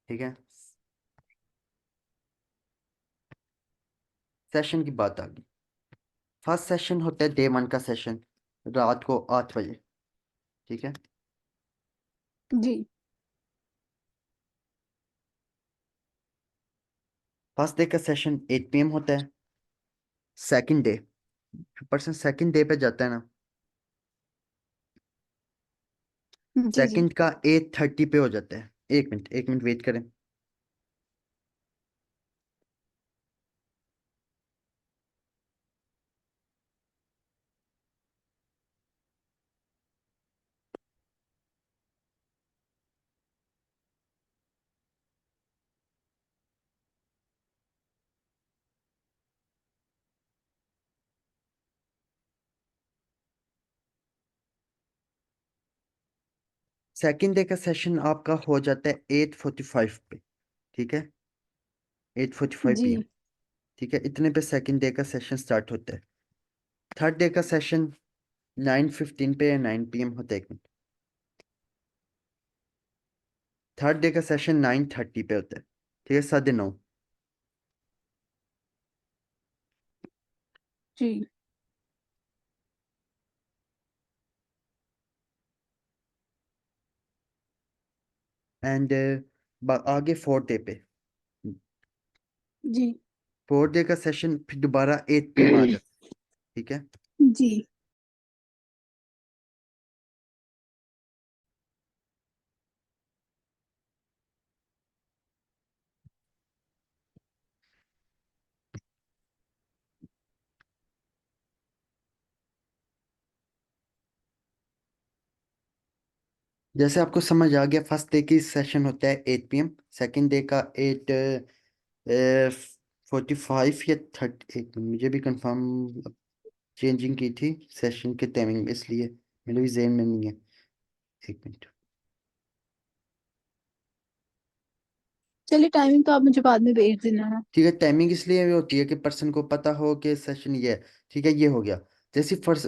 ठीक है। सेशन की बात आ गई। फर्स्ट सेशन होता है डे 1 का सेशन, रात को 8 बजे, ठीक है। जी फर्स्ट डे का सेशन 8 PM होता है। Second day, person second day पे जाता है ना, जी जी सेकंड का 8:30 पे हो जाता है। 1 मिनट, 1 मिनट वेट करें। सेकंड डे का सेशन आपका हो जाता है 8:45 पे, ठीक है। 8:45 PM, ठीक है। इतने पे सेकंड डे का सेशन स्टार्ट होता है। थर्ड डे का सेशन 9:15 पे या 9 PM होता है। 1 मिनट। थर्ड डे का सेशन 9:30 पे होता है, ठीक है, 9:30। जी एंड आगे फोर्थ डे पे, जी। 4 डे का सेशन फिर दोबारा 8 PM आ जाता है, ठीक है। जी। जैसे आपको समझ आ गया, फर्स्ट डे की सेशन होता है 8 PM, सेकंड डे का 8:45 या 30, एक मिनट, मुझे भी कंफर्म चेंजिंग की थी सेशन के टाइमिंग में, इसलिए मेरे भी जेहन में नहीं है। एक मिनट। चलिए, टाइमिंग तो आप मुझे बाद में भेज देना ना। ठीक है, टाइमिंग इसलिए भी होती है कि पर्सन को पता हो कि सेशन ये है। ठीक है, ये हो गया। जैसे फर्स्ट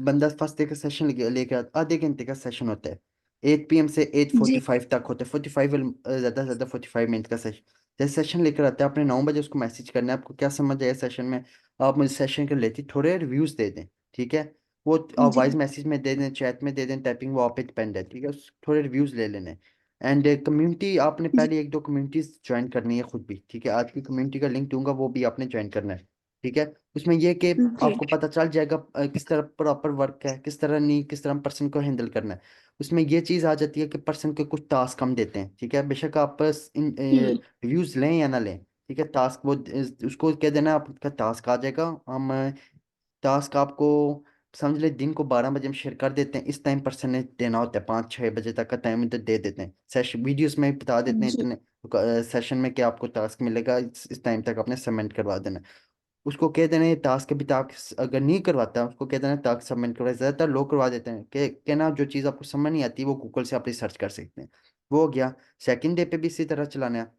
बंदा फर्स्ट डे का सेशन लेके आधे घंटे का सेशन होता है, 8 PM से एट फोर्टी जी। फाइव तक होता है, 45, ज़्यादा से ज़्यादा 45 मिनट का सेशन। जैसे सेशन लेकर आते हैं, आपने 9 बजे उसको मैसेज करना है, आपको क्या समझ आया सेशन में, आप मुझे सेशन के रिलेटेड थोड़े रिव्यूज़ दे दें। ठीक है, वो आप जी। वॉइस मैसेज में दे दें, चैट में दे दें, टाइपिंग वो आप पे डिपेंड है। ठीक है, थोड़े रिव्यूज़ ले लेने। एंड कम्युनिटी आपने जी। पहले 1-2 कम्युनिटीज ज्वाइन करनी है खुद भी। ठीक है, आज की कम्युनिटी का लिंक दूंगा, वो भी आपने ज्वाइन करना है। ठीक है, उसमें यह कि जी। आपको पता चल जाएगा किस तरह प्रॉपर वर्क है, किस तरह नहीं, किस तरह पर्सन को हैंडल करना है। उसमें ये चीज़ आ जाती है कि पर्सन को कुछ टास्क हम देते हैं। ठीक है, बेशक आप हम्म। रिव्यूज लें या ना लें। ठीक है, टास्क वो उसको कह देना, आपका टास्क आ जाएगा। हम टास्क आपको समझ ले दिन को 12 बजे हम शेयर कर देते हैं, इस टाइम पर्सन ने देना होता है, 5-6 बजे तक का टाइम तो दे देते हैं। सेशन वीडियोस में बता देते हैं जी। इतने सेशन में कि आपको टास्क मिलेगा, इस टाइम तक आपने सबमिट करवा देना है। उसको कह देना ये टास्क अभी टास्क अगर नहीं करवाता, उसको कह देना टास्क सबमिट करवा। ज़्यादातर लोग करवा देते हैं कि कहना जो चीज़ आपको समझ नहीं आती वो गूगल से आप रिसर्च कर सकते हैं। वो हो गया। सेकंड डे पे भी इसी तरह चलाना है।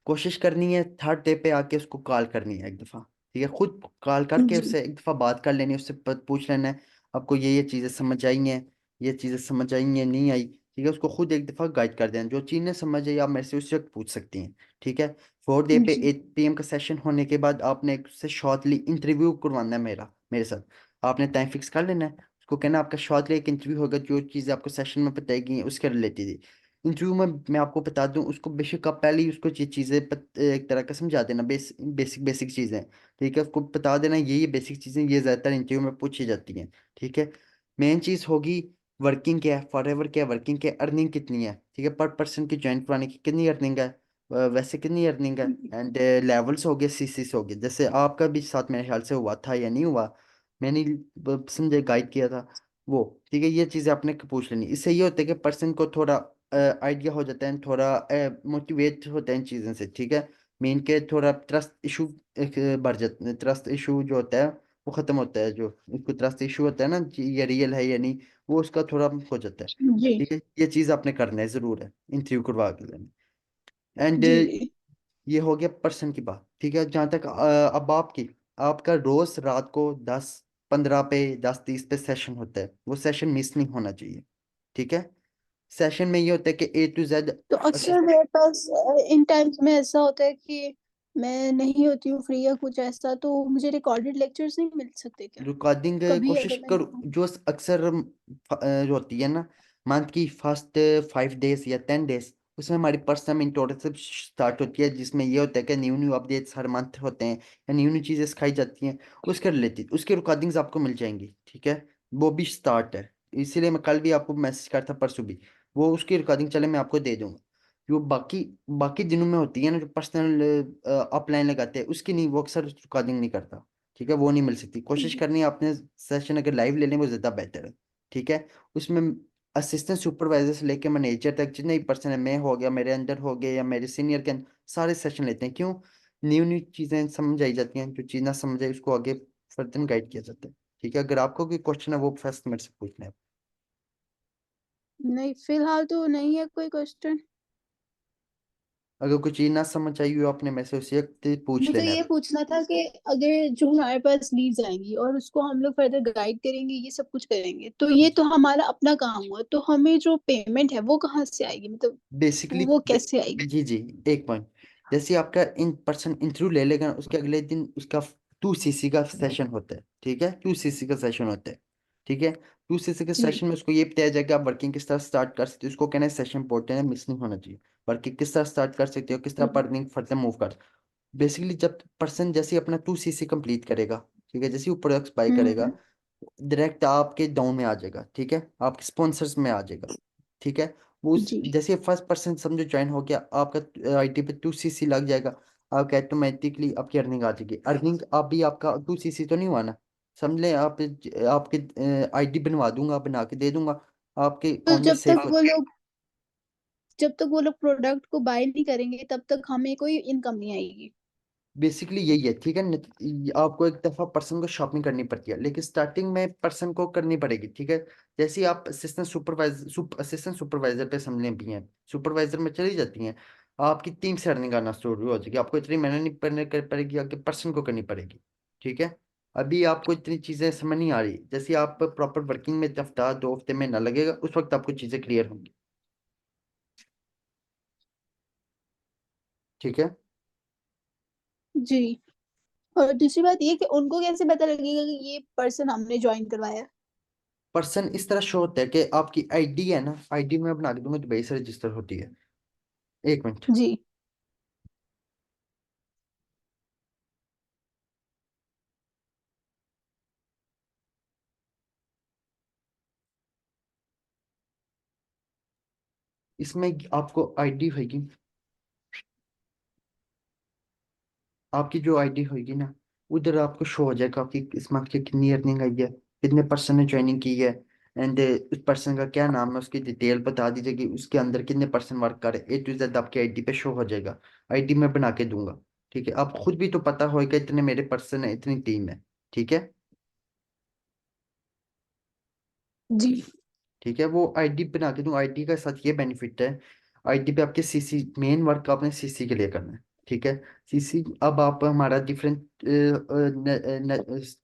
कोशिश करनी है थर्ड डे पे आके उसको कॉल करनी है एक दफ़ा। ठीक है, खुद कॉल करके जी। उससे एक दफ़ा बात कर लेनी है, उससे पूछ लेना है आपको ये चीज़ें समझ आई हैं, ये चीज़ें समझ आई हैं नहीं आई। ठीक है, उसको खुद एक दफ़ा गाइड कर देना, जो चीज़ ने समझ आई आप मेरे से उस वक्त पूछ सकती हैं। ठीक है, 4 डे पे जी। 8 PM का सेशन होने के बाद आपने एक उससे शॉर्टली इंटरव्यू करवाना है, मेरे साथ। आपने टाइम फिक्स कर लेना है, उसको कहना आपका शॉर्टली एक इंटरव्यू होगा, जो चीज़ें आपको सेशन में बताएगी उसके रिलेटेड। इंटरव्यू में मैं आपको बता दूं, उसको बेशक आप पहले ही उसको ये चीज़ें एक तरह का समझा देना, बेसिक बेसिक चीज़ें। ठीक है, उसको बता देना ये बेसिक चीज़ें ये ज़्यादातर इंटरव्यू में पूछी जाती हैं। ठीक है, मेन चीज़ होगी वर्किंग क्या है, फॉर एवर क्या है, वर्किंग क्या है, अर्निंग कितनी है। ठीक है, पर पर्सन की ज्वाइन कराने की कितनी अर्निंग है, वैसे कितनी अर्निंग है। एंड लेवल्स हो गए, सीसीस हो गए, जैसे आपका भी साथ मेरे ख्याल से हुआ था या नहीं हुआ, मैंने समझे गाइड किया था वो। ठीक है, ये चीज़ें आपने पूछ लेनी, इससे ये होता है कि पर्सन को थोड़ा आइडिया हो जाता है, थोड़ा मोटिवेट होता है इन चीज़ों से। ठीक है, मेन के थोड़ा ट्रस्ट इशू एक बढ़ जाता है, ट्रस्ट इशू जो होता है वो ख़त्म होता है, जो उसको ट्रस्ट इशू होता है ना कि ये रियल है या नहीं, वो उसका थोड़ा हो जाता है। जी। ठीक है, ये चीज़ आपने करना है ज़रूर है, इंटरव्यू करवा के लेना। एंड जी। ये हो गया पर्सन की बात। ठीक है, जहाँ तक अब आपकी, आपका रोज रात को 10:15 पे, 10:30 पे सेशन होता है, वो सेशन मिस नहीं होना चाहिए। ठीक है, सेशन में ये होता है कि A to Z। तो अक्सर मेरे पास इन टाइम्स में ऐसा होता है कि मैं नहीं होती हूँ फ्री या कुछ ऐसा, तो मुझे रिकॉर्डेड लेक्चर्स नहीं मिल सकते क्या? रिकॉर्डिंग कभी कोशिश अगर मैं करो, नहीं हूँ। जो अक्सर जो होती है ना, मंथ की फर्स्ट 5 डेज या 10 डेज, उसमें हमारी पर्सनल मेंटोरशिप स्टार्ट होती है, जिसमें ये होता है कि न्यू न्यू अपडेट्स हर मंथ होते हैं या न्यू न्यू चीज़ें सिखाई जाती हैं, उसके रिलेटेड उसकी रिकॉर्डिंग्स आपको मिल जाएंगी। ठीक है, वो भी स्टार्ट है, इसीलिए मैं कल भी आपको मैसेज करता, परसों भी वो उसकी रिकॉर्डिंग चले मैं आपको दे दूंगा। जो बाकी बाकी दिनों में होती है ना, जो पर्सनल अपलाइन लगाते हैं उसकी नहीं, वो अक्सर रिकॉर्डिंग नहीं करता। ठीक है, वो नहीं मिल सकती, कोशिश करनी है आपने सेशन अगर लाइव ले लें वो ज़्यादा बेटर है। ठीक है, उसमें असिस्टेंट सुपरवाइजर से लेके मैनेजर तक जितने भी पर्सन है, मैं हो गया, मेरे अंदर हो गए या मेरे सीनियर के अंदर, सारे सेशन लेते हैं। क्यों? न्यू न्यू चीज़ें समझ आई जाती हैं, जो चीज़ ना समझ आई उसको आगे फर्दर गाइड किया जाता है। ठीक है, अगर आपको कोई क्वेश्चन है वो फर्स्ट मेरे से पूछना है। नहीं, फिलहाल तो नहीं है कोई क्वेश्चन। अगर कोई चीज़ ना समझ आई हो आपने मेरे से उसी वक्त पूछ मुझे लेना ये है। पूछना था कि अगर जो हमारे पास लीड्स आएंगी और उसको हम लोग फर्दर गाइड करेंगे, ये सब कुछ करेंगे, तो ये तो हमारा अपना काम हुआ, तो हमें जो पेमेंट है वो कहाँ से आएगी, मतलब बेसिकली वो कैसे आएगी? जी जी, एक पॉइंट। जैसे आपका इन पर्सन इंटरव्यू ले लेगा, उसके अगले दिन उसका 2 CC का सेशन होता है। ठीक है, 2 CC का सेशन होता है। ठीक है, 2 CC के जी। सेशन में उसको ये बताया जाएगा आप वर्किंग किस तरह स्टार्ट कर सकते हो, उसको कहना है सेशन इंपॉर्टेंट है, मिस नहीं होना चाहिए। वर्किंग किस तरह स्टार्ट कर सकते हो, किस तरह पर लिंक फर्दर मूव कर सकते हो। बेसिकली जब पर्सन जैसे अपना 2 सीसी कंप्लीट करेगा, ठीक है, जैसे वो प्रोडक्ट्स बाय करेगा, हम्म। डायरेक्ट आपके डाउन में आ जाएगा, ठीक है, आपके स्पॉन्सर्स में आ जाएगा, ठीक है। वो जी। जैसे फर्स्ट पर्सन समझो ज्वाइन हो गया आपका आईटी पे 2 सीसी लग जाएगा, आपका ऑटोमेटिकली आपकी अर्निंग आ जाएगी। अर्निंग आप भी आपका 2 सीसी तो नहीं हुआ ना, समझ लें आप, आपके आईडी बनवा दूंगा, बना के दे दूंगा, आपके तो अकाउंट में सेफ हो। जब तक वो लोग प्रोडक्ट को बाय नहीं करेंगे तब तक हमें कोई इनकम नहीं आएगी। बेसिकली यही है, ठीक है। आपको एक दफा पर्सन को शॉपिंग करनी पड़ती है, लेकिन स्टार्टिंग में पर्सन को करनी पड़ेगी, ठीक है। जैसे ही आप असिस्टेंट सुपरवाइजर पे समझलें भी हैं, सुपरवाइजर में चली जाती हैं, आपकी टीम से अर्निंग आना शुरू हो जाएगी। आपको इतनी मेहनत नहीं कर पड़ेगी, आपके पर्सन को करनी पड़ेगी, ठीक है। अभी आपको इतनी चीजें समझ नहीं आ रही, जैसे आप प्रॉपर वर्किंग में हफ्ता 2 हफ्ते में ना लगेगा, उस वक्त आपको चीजें क्लियर होंगी, ठीक है। जी। और दूसरी बात ये कि उनको कैसे पता लगेगा कि ये पर्सन हमने ज्वाइन करवाया। पर्सन इस तरह शो होता है कि आपकी आईडी है ना, आईडी में बना के दूंगा, दुबई से रजिस्टर होती है। 1 मिनट। जी। इसमें आपको आईडी होगी, आपकी जो आईडी होगी ना, उधर आपको शो हो जाएगा कि इसमें आपकी कितनी अर्निंग आई है, कितने पर्सन ने ज्वाइनिंग की है, एंड उस पर्सन का क्या नाम है, उसकी डिटेल बता दीजिएगी, उसके अंदर कितने पर्सन वर्क कर रहे, A to Z आपकी आईडी पे शो हो जाएगा। आईडी मैं बना के दूंगा, ठीक है। आप खुद भी तो पता होगा इतने मेरे पर्सन है, इतनी टीम है, ठीक है। जी। ठीक है, वो आईडी बना के दूं। आईडी का साथ ये बेनिफिट है, आईडी पे आपके सीसी मेन वर्क आपने सीसी के लिए करना है, ठीक है। सीसी अब आप हमारा डिफरेंट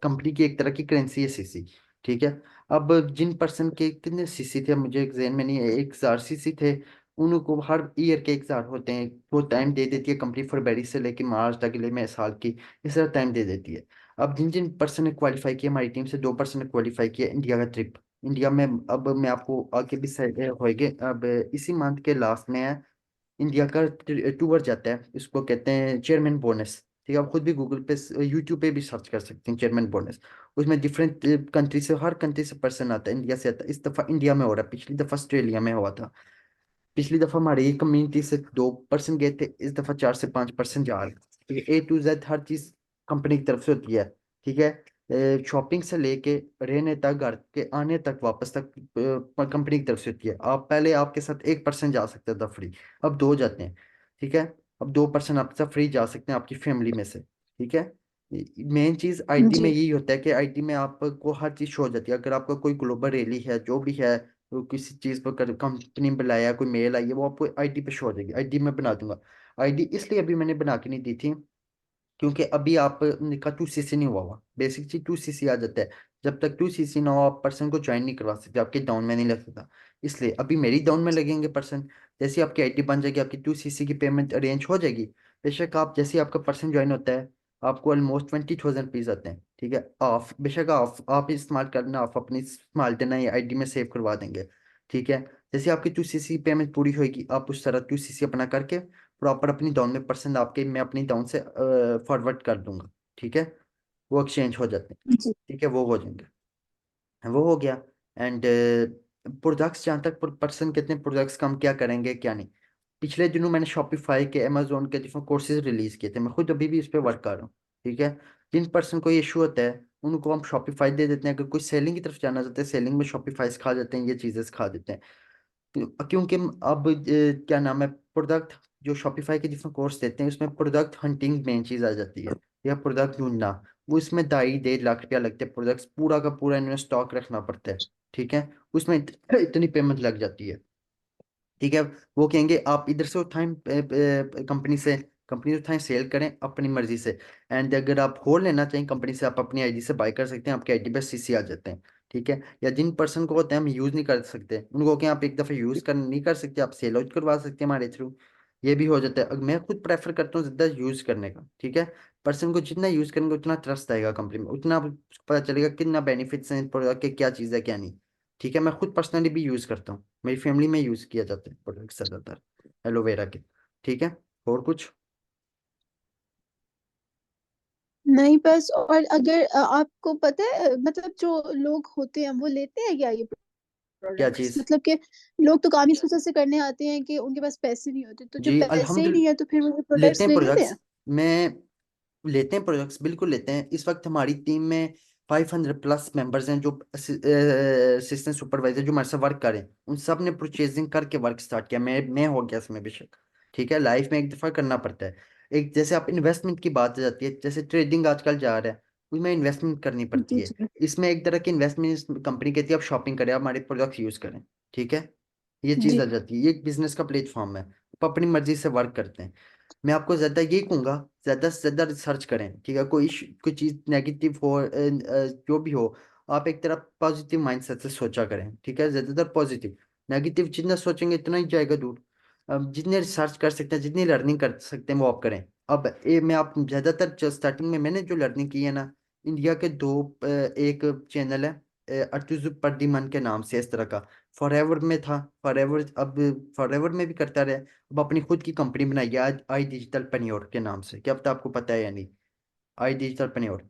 कंपनी की एक तरह की करेंसी है सीसी, ठीक है। अब जिन पर्सन के कितने सीसी थे मुझे एग्जैक्ट में नहीं है, 1,000 सीसी थे, उनको हर ईयर के 1,000 होते हैं, वो टाइम दे देती है कंपनी, फरवरी से लेकर मार्च तक अगले में साल की, इस तरह टाइम दे देती है। अब जिन जिन पर्सन ने क्वालिफाई किया, हमारी टीम से 2 पर्सन ने क्वालिफाई किया इंडिया का ट्रिप। इंडिया में अब मैं आपको आगे भी होएगे, अब इसी मंथ के लास्ट में है, इंडिया का टूर जाता है, इसको कहते हैं चेयरमैन बोनस, ठीक है। आप खुद भी गूगल पे, यूट्यूब पे भी सर्च कर सकते हैं चेयरमैन बोनस। उसमें डिफरेंट कंट्री से, हर कंट्री से पर्सन आता है, इंडिया से आता है। इस दफा इंडिया में हो रहा है, पिछली दफा ऑस्ट्रेलिया में हुआ था। पिछली दफा हमारी एक कम्युनिटी से 2 पर्सन गए थे, इस दफा 4 से 5 पर्सन जा रहे हैं, ठीक है। A to Z हर चीज कंपनी की तरफ से होती है, ठीक है। शॉपिंग से लेके रहने तक, घर के आने तक, वापस तक कंपनी की तरफ से होती है। आप पहले आपके साथ 1 पर्सन जा सकता था फ्री, अब 2 जाते हैं, ठीक है। अब 2 पर्सन आपके साथ फ्री जा सकते हैं आपकी फैमिली में से, ठीक है। मेन चीज आईडी में जी। यही होता है कि आईडी में आपको हर चीज शो हो जाती है। अगर आपका कोई ग्लोबल रैली है, जो भी है, वो किसी चीज पर कंपनी में बुलाया, कोई मेल आई है, वो आपको आईडी पे शो हो जाएगी। आईडी मैं बना दूंगा। आईडी इसलिए अभी मैंने बना के नहीं दी थी, क्योंकि अभी आप का 2 सीसी नहीं हुआ हुआ, बेसिक चीज 2 सीसी आ जाता है। जब तक 2 सीसी ना हो आप पर्सन को ज्वाइन नहीं करवा सकते, आपके डाउन में नहीं लग सकता। इसलिए अभी मेरी डाउन में लगेंगे पर्सन, जैसे ही आपकी आईडी बन जाएगी, आपकी 2 सीसी की पेमेंट अरेंज हो जाएगी। बेशक आप जैसे ही आपका पर्सन ज्वाइन होता है, आपको ऑलमोस्ट 20,000 रुपीज आते हैं, ठीक है। ऑफ बेशक आप इस्तेमाल करना, आप अपनी इस्तेमाल देना, ये आईडी में सेव करवा देंगे, ठीक है। जैसे आपकी 2 सीसी पेमेंट पूरी होगी, आप उस तरह 2 सीसी अपना करके प्रॉपर अपनी डाउन में पर्सन आपके, मैं अपनी डाउन से फॉरवर्ड कर दूंगा, ठीक है। वो एक्सचेंज हो जाते हैं, जी। ठीक है, वो हो जाएंगे, वो हो गया। एंड प्रोडक्ट्स, जहाँ तक पर्सन कितने प्रोडक्ट्स का हम क्या करेंगे क्या नहीं, पिछले दिनों मैंने शॉपिफाई के, अमेजोन के डिफरेंट कोर्सेज रिलीज किए थे, मैं खुद अभी भी इस पर वर्क कर रहा हूँ, ठीक है। जिन पर्सन को ये इशू होता है उनको हम शॉपिफाई दे देते हैं, अगर कोई सेलिंग की तरफ जाना चाहते हैं, सेलिंग में शॉपिफाई सिखा देते हैं, ये चीज़ें सिखा देते हैं। क्योंकि अब क्या नाम है, प्रोडक्ट जो शॉपिफाई के जिसमें कोर्स देते हैं, उसमें प्रोडक्ट हंटिंग मेन चीज आ जाती है, या प्रोडक्ट ढूंढना। वो इसमें 2.5 लाख रुपया लगते हैं, प्रोडक्ट्स पूरा का पूरा इन्हें स्टॉक रखना पड़ता है, ठीक है। उसमें इतनी पेमेंट लग जाती है, ठीक है। वो कहेंगे आप इधर से उठाएं, कंपनी से उठाएं, सेल करें अपनी मर्जी से। एंड अगर आप होल लेना चाहें कंपनी से, आप अपनी आईडी से बाय कर सकते हैं, आपके आईडी पे सीसी आ जाते हैं, ठीक है। या जिन पर्सन को होते हैं हम यूज़ नहीं कर सकते, उनको कहें आप एक दफ़ा यूज़ कर नहीं कर सकते, आप सेल आउट करवा सकते हैं हमारे थ्रू, ये भी हो जाता है। मैं खुद प्रेफर करता हूँ ज़्यादा यूज़ करने का, ठीक है। पर्सन को जितना यूज़ करेंगे उतना ट्रस्ट आएगा कंपनी में, उतना आपको पता चलेगा कितना बेनिफिट्स हैं प्रोडक्ट के, क्या चीज़ है क्या नहीं, ठीक है। मैं खुद पर्सनली भी यूज़ करता हूँ, मेरी फैमिली में यूज़ किया जाता है प्रोडक्ट ज़्यादातर एलोवेरा के, ठीक है। और कुछ? नहीं बस, और अगर आपको पता है मतलब जो लोग होते हैं वो लेते हैं क्या ये क्या प्रोडक्ट्स, चीज़? मतलब कि लोग तो काम इस वजह से करने आते हैं कि उनके पास पैसे नहीं होते, तो जो जी पैसे ही नहीं है अल्हम्दुलिल्लाह तो फिर वो लेते प्रोडक्ट्स हैं ले लेते प्रोडक्ट्स। हैं। मैं लेते हैं प्रोडक्ट्स, बिल्कुल लेते हैं। इस वक्त हमारी टीम में 500 प्लस मेंबर्स हैं जो असिस्टेंट सुपरवाइजर जो हमारे साथ वर्क करें। उन सब ने परचेजिंग करके वर्क स्टार्ट किया। मैं हो गया इसमें बेशक। ठीक है, लाइफ में एक दफ़ा करना पड़ता है। एक जैसे आप इन्वेस्टमेंट की बात आ जाती है, जैसे ट्रेडिंग आजकल जा रहा है, उसमें इन्वेस्टमेंट करनी पड़ती जी है। जी इसमें एक तरह की इन्वेस्टमेंट कंपनी कहती है आप शॉपिंग करें, आप हमारे प्रोडक्ट्स यूज़ करें। ठीक है, ये चीज़ जी आ जाती है। ये एक बिजनेस का प्लेटफॉर्म है, आप अपनी मर्जी से वर्क करते हैं। मैं आपको ज़्यादा ये कहूँगा, ज़्यादा से ज़्यादा रिसर्च करें। ठीक है, कोई चीज़ नेगेटिव हो जो भी हो, आप एक तरफ पॉजिटिव माइंडसेट से सोचा करें। ठीक है, ज़्यादातर पॉजिटिव। नेगेटिव जितना सोचेंगे इतना ही जाएगा दूर। अब जितने रिसर्च कर सकते हैं, जितनी लर्निंग कर सकते हैं वो आप करें। अब ये मैं आप ज़्यादातर जो स्टार्टिंग में मैंने जो लर्निंग की है ना, इंडिया के दो एक चैनल है अर्तुज़ पर्दीमन के नाम से, इस तरह का। फॉरएवर में था, फॉरएवर अब फॉरएवर में भी करता रहे। अब अपनी खुद की कंपनी बनाई है आज, आई डिजिटल पन्योर के नाम से। क्या पता आपको पता है या नहीं? आई डिजिटल पन्योर,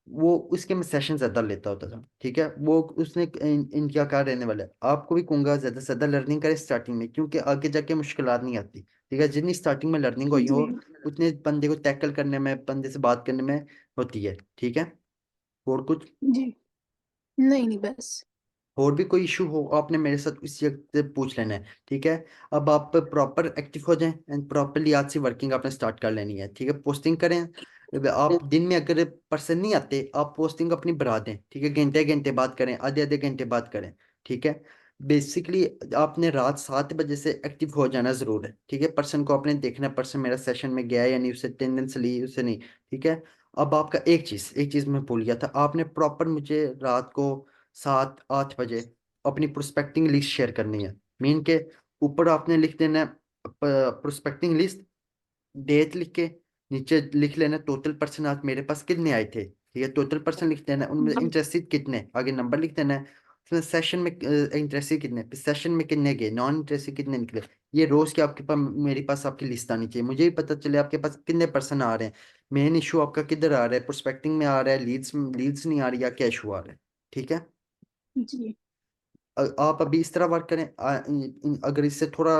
वो उसके में सेशन ज़्यादा लेता होता था। ठीक है, वो उसने इनका क्या रहने वाला है। आपको भी कहूँगा ज़्यादा से ज़्यादा लर्निंग करें स्टार्टिंग में, क्योंकि आगे जाके मुश्किलात नहीं आती। ठीक है, जितनी स्टार्टिंग में लर्निंग हुई हो जी उतने बंदे को टैकल करने में, बंदे से बात करने में होती है। ठीक है, और कुछ? जी। नहीं नहीं बस। और भी कोई इशू हो आपने मेरे साथ इस वक्त से पूछ लेना है। ठीक है, अब आप प्रॉपर एक्टिव हो जाएं एंड प्रॉपरली आज से वर्किंग आपने स्टार्ट कर लेनी है। ठीक है, पोस्टिंग करें। अब आप दिन में अगर पर्सन नहीं आते, आप पोस्टिंग अपनी बढ़ा दें। ठीक है, घंटे घंटे बात करें, आधे आधे घंटे बात करें। ठीक है, बेसिकली आपने रात 7 बजे से एक्टिव हो जाना ज़रूर है। ठीक है, पर्सन को आपने देखना है, पर्सन मेरा सेशन में गया है या नहीं, उससे अटेंडेंस ली उससे नहीं। ठीक है, अब आपका एक चीज़ मैं भूल गया था, आपने प्रॉपर मुझे रात को 7-8 बजे अपनी प्रोस्पेक्टिंग लिस्ट शेयर करनी है। मीन के ऊपर आपने लिख देना है प्रोस्पेक्टिंग लिस्ट, डेट लिख के नीचे लिख लेना टोटल पर्सन आज मेरे पास कितने आए थे। ठीक है, टोटल पर्सन लिख देना है, उनमें जी इंटरेस्टेड कितने, आगे नंबर लिख देना है। उसमें सेशन में इंटरेस्टेड कितने, सेशन में कितने गए, नॉन इंटरेस्टेड कितने निकले। ये रोज की आपके पास, मेरे पास आपकी लिस्ट आनी चाहिए, मुझे भी पता चले आपके पास कितने पर्सन आ रहे हैं। मेन इशू आपका किधर आ रहा है, प्रोस्पेक्टिंग में आ रहा है, लीड्स लीड्स नहीं आ रही, या क्या इशू आ रहा है। ठीक है, जी आप अभी इस तरह वर्क करें। अगर इससे थोड़ा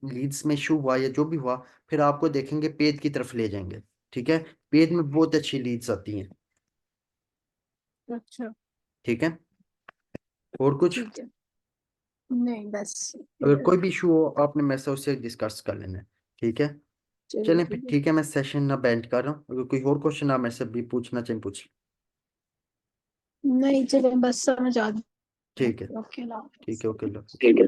लीड्स में इशू हुआ या जो भी हुआ, फिर आपको देखेंगे पेज की तरफ ले जाएंगे। ठीक है, पेज में बहुत अच्छी लीड्स आती हैं। अच्छा ठीक है, और कुछ? ठीक है। नहीं बस अगर क्लियर कोई है। भी इशू हो आपने मेरे से उससे डिस्कस कर लेना है। ठीक है, चलिए चलें फिर। ठीक है। ठीक है, मैं सेशन ना बैंड कर रहा हूँ, अगर कोई और क्वेश्चन आप मेरे से भी पूछना चाहिए पूछ। नहीं चलिए बस समझ आ गया। ठीक है, ओके ना। ठीक है, ओके लो। ठीक है।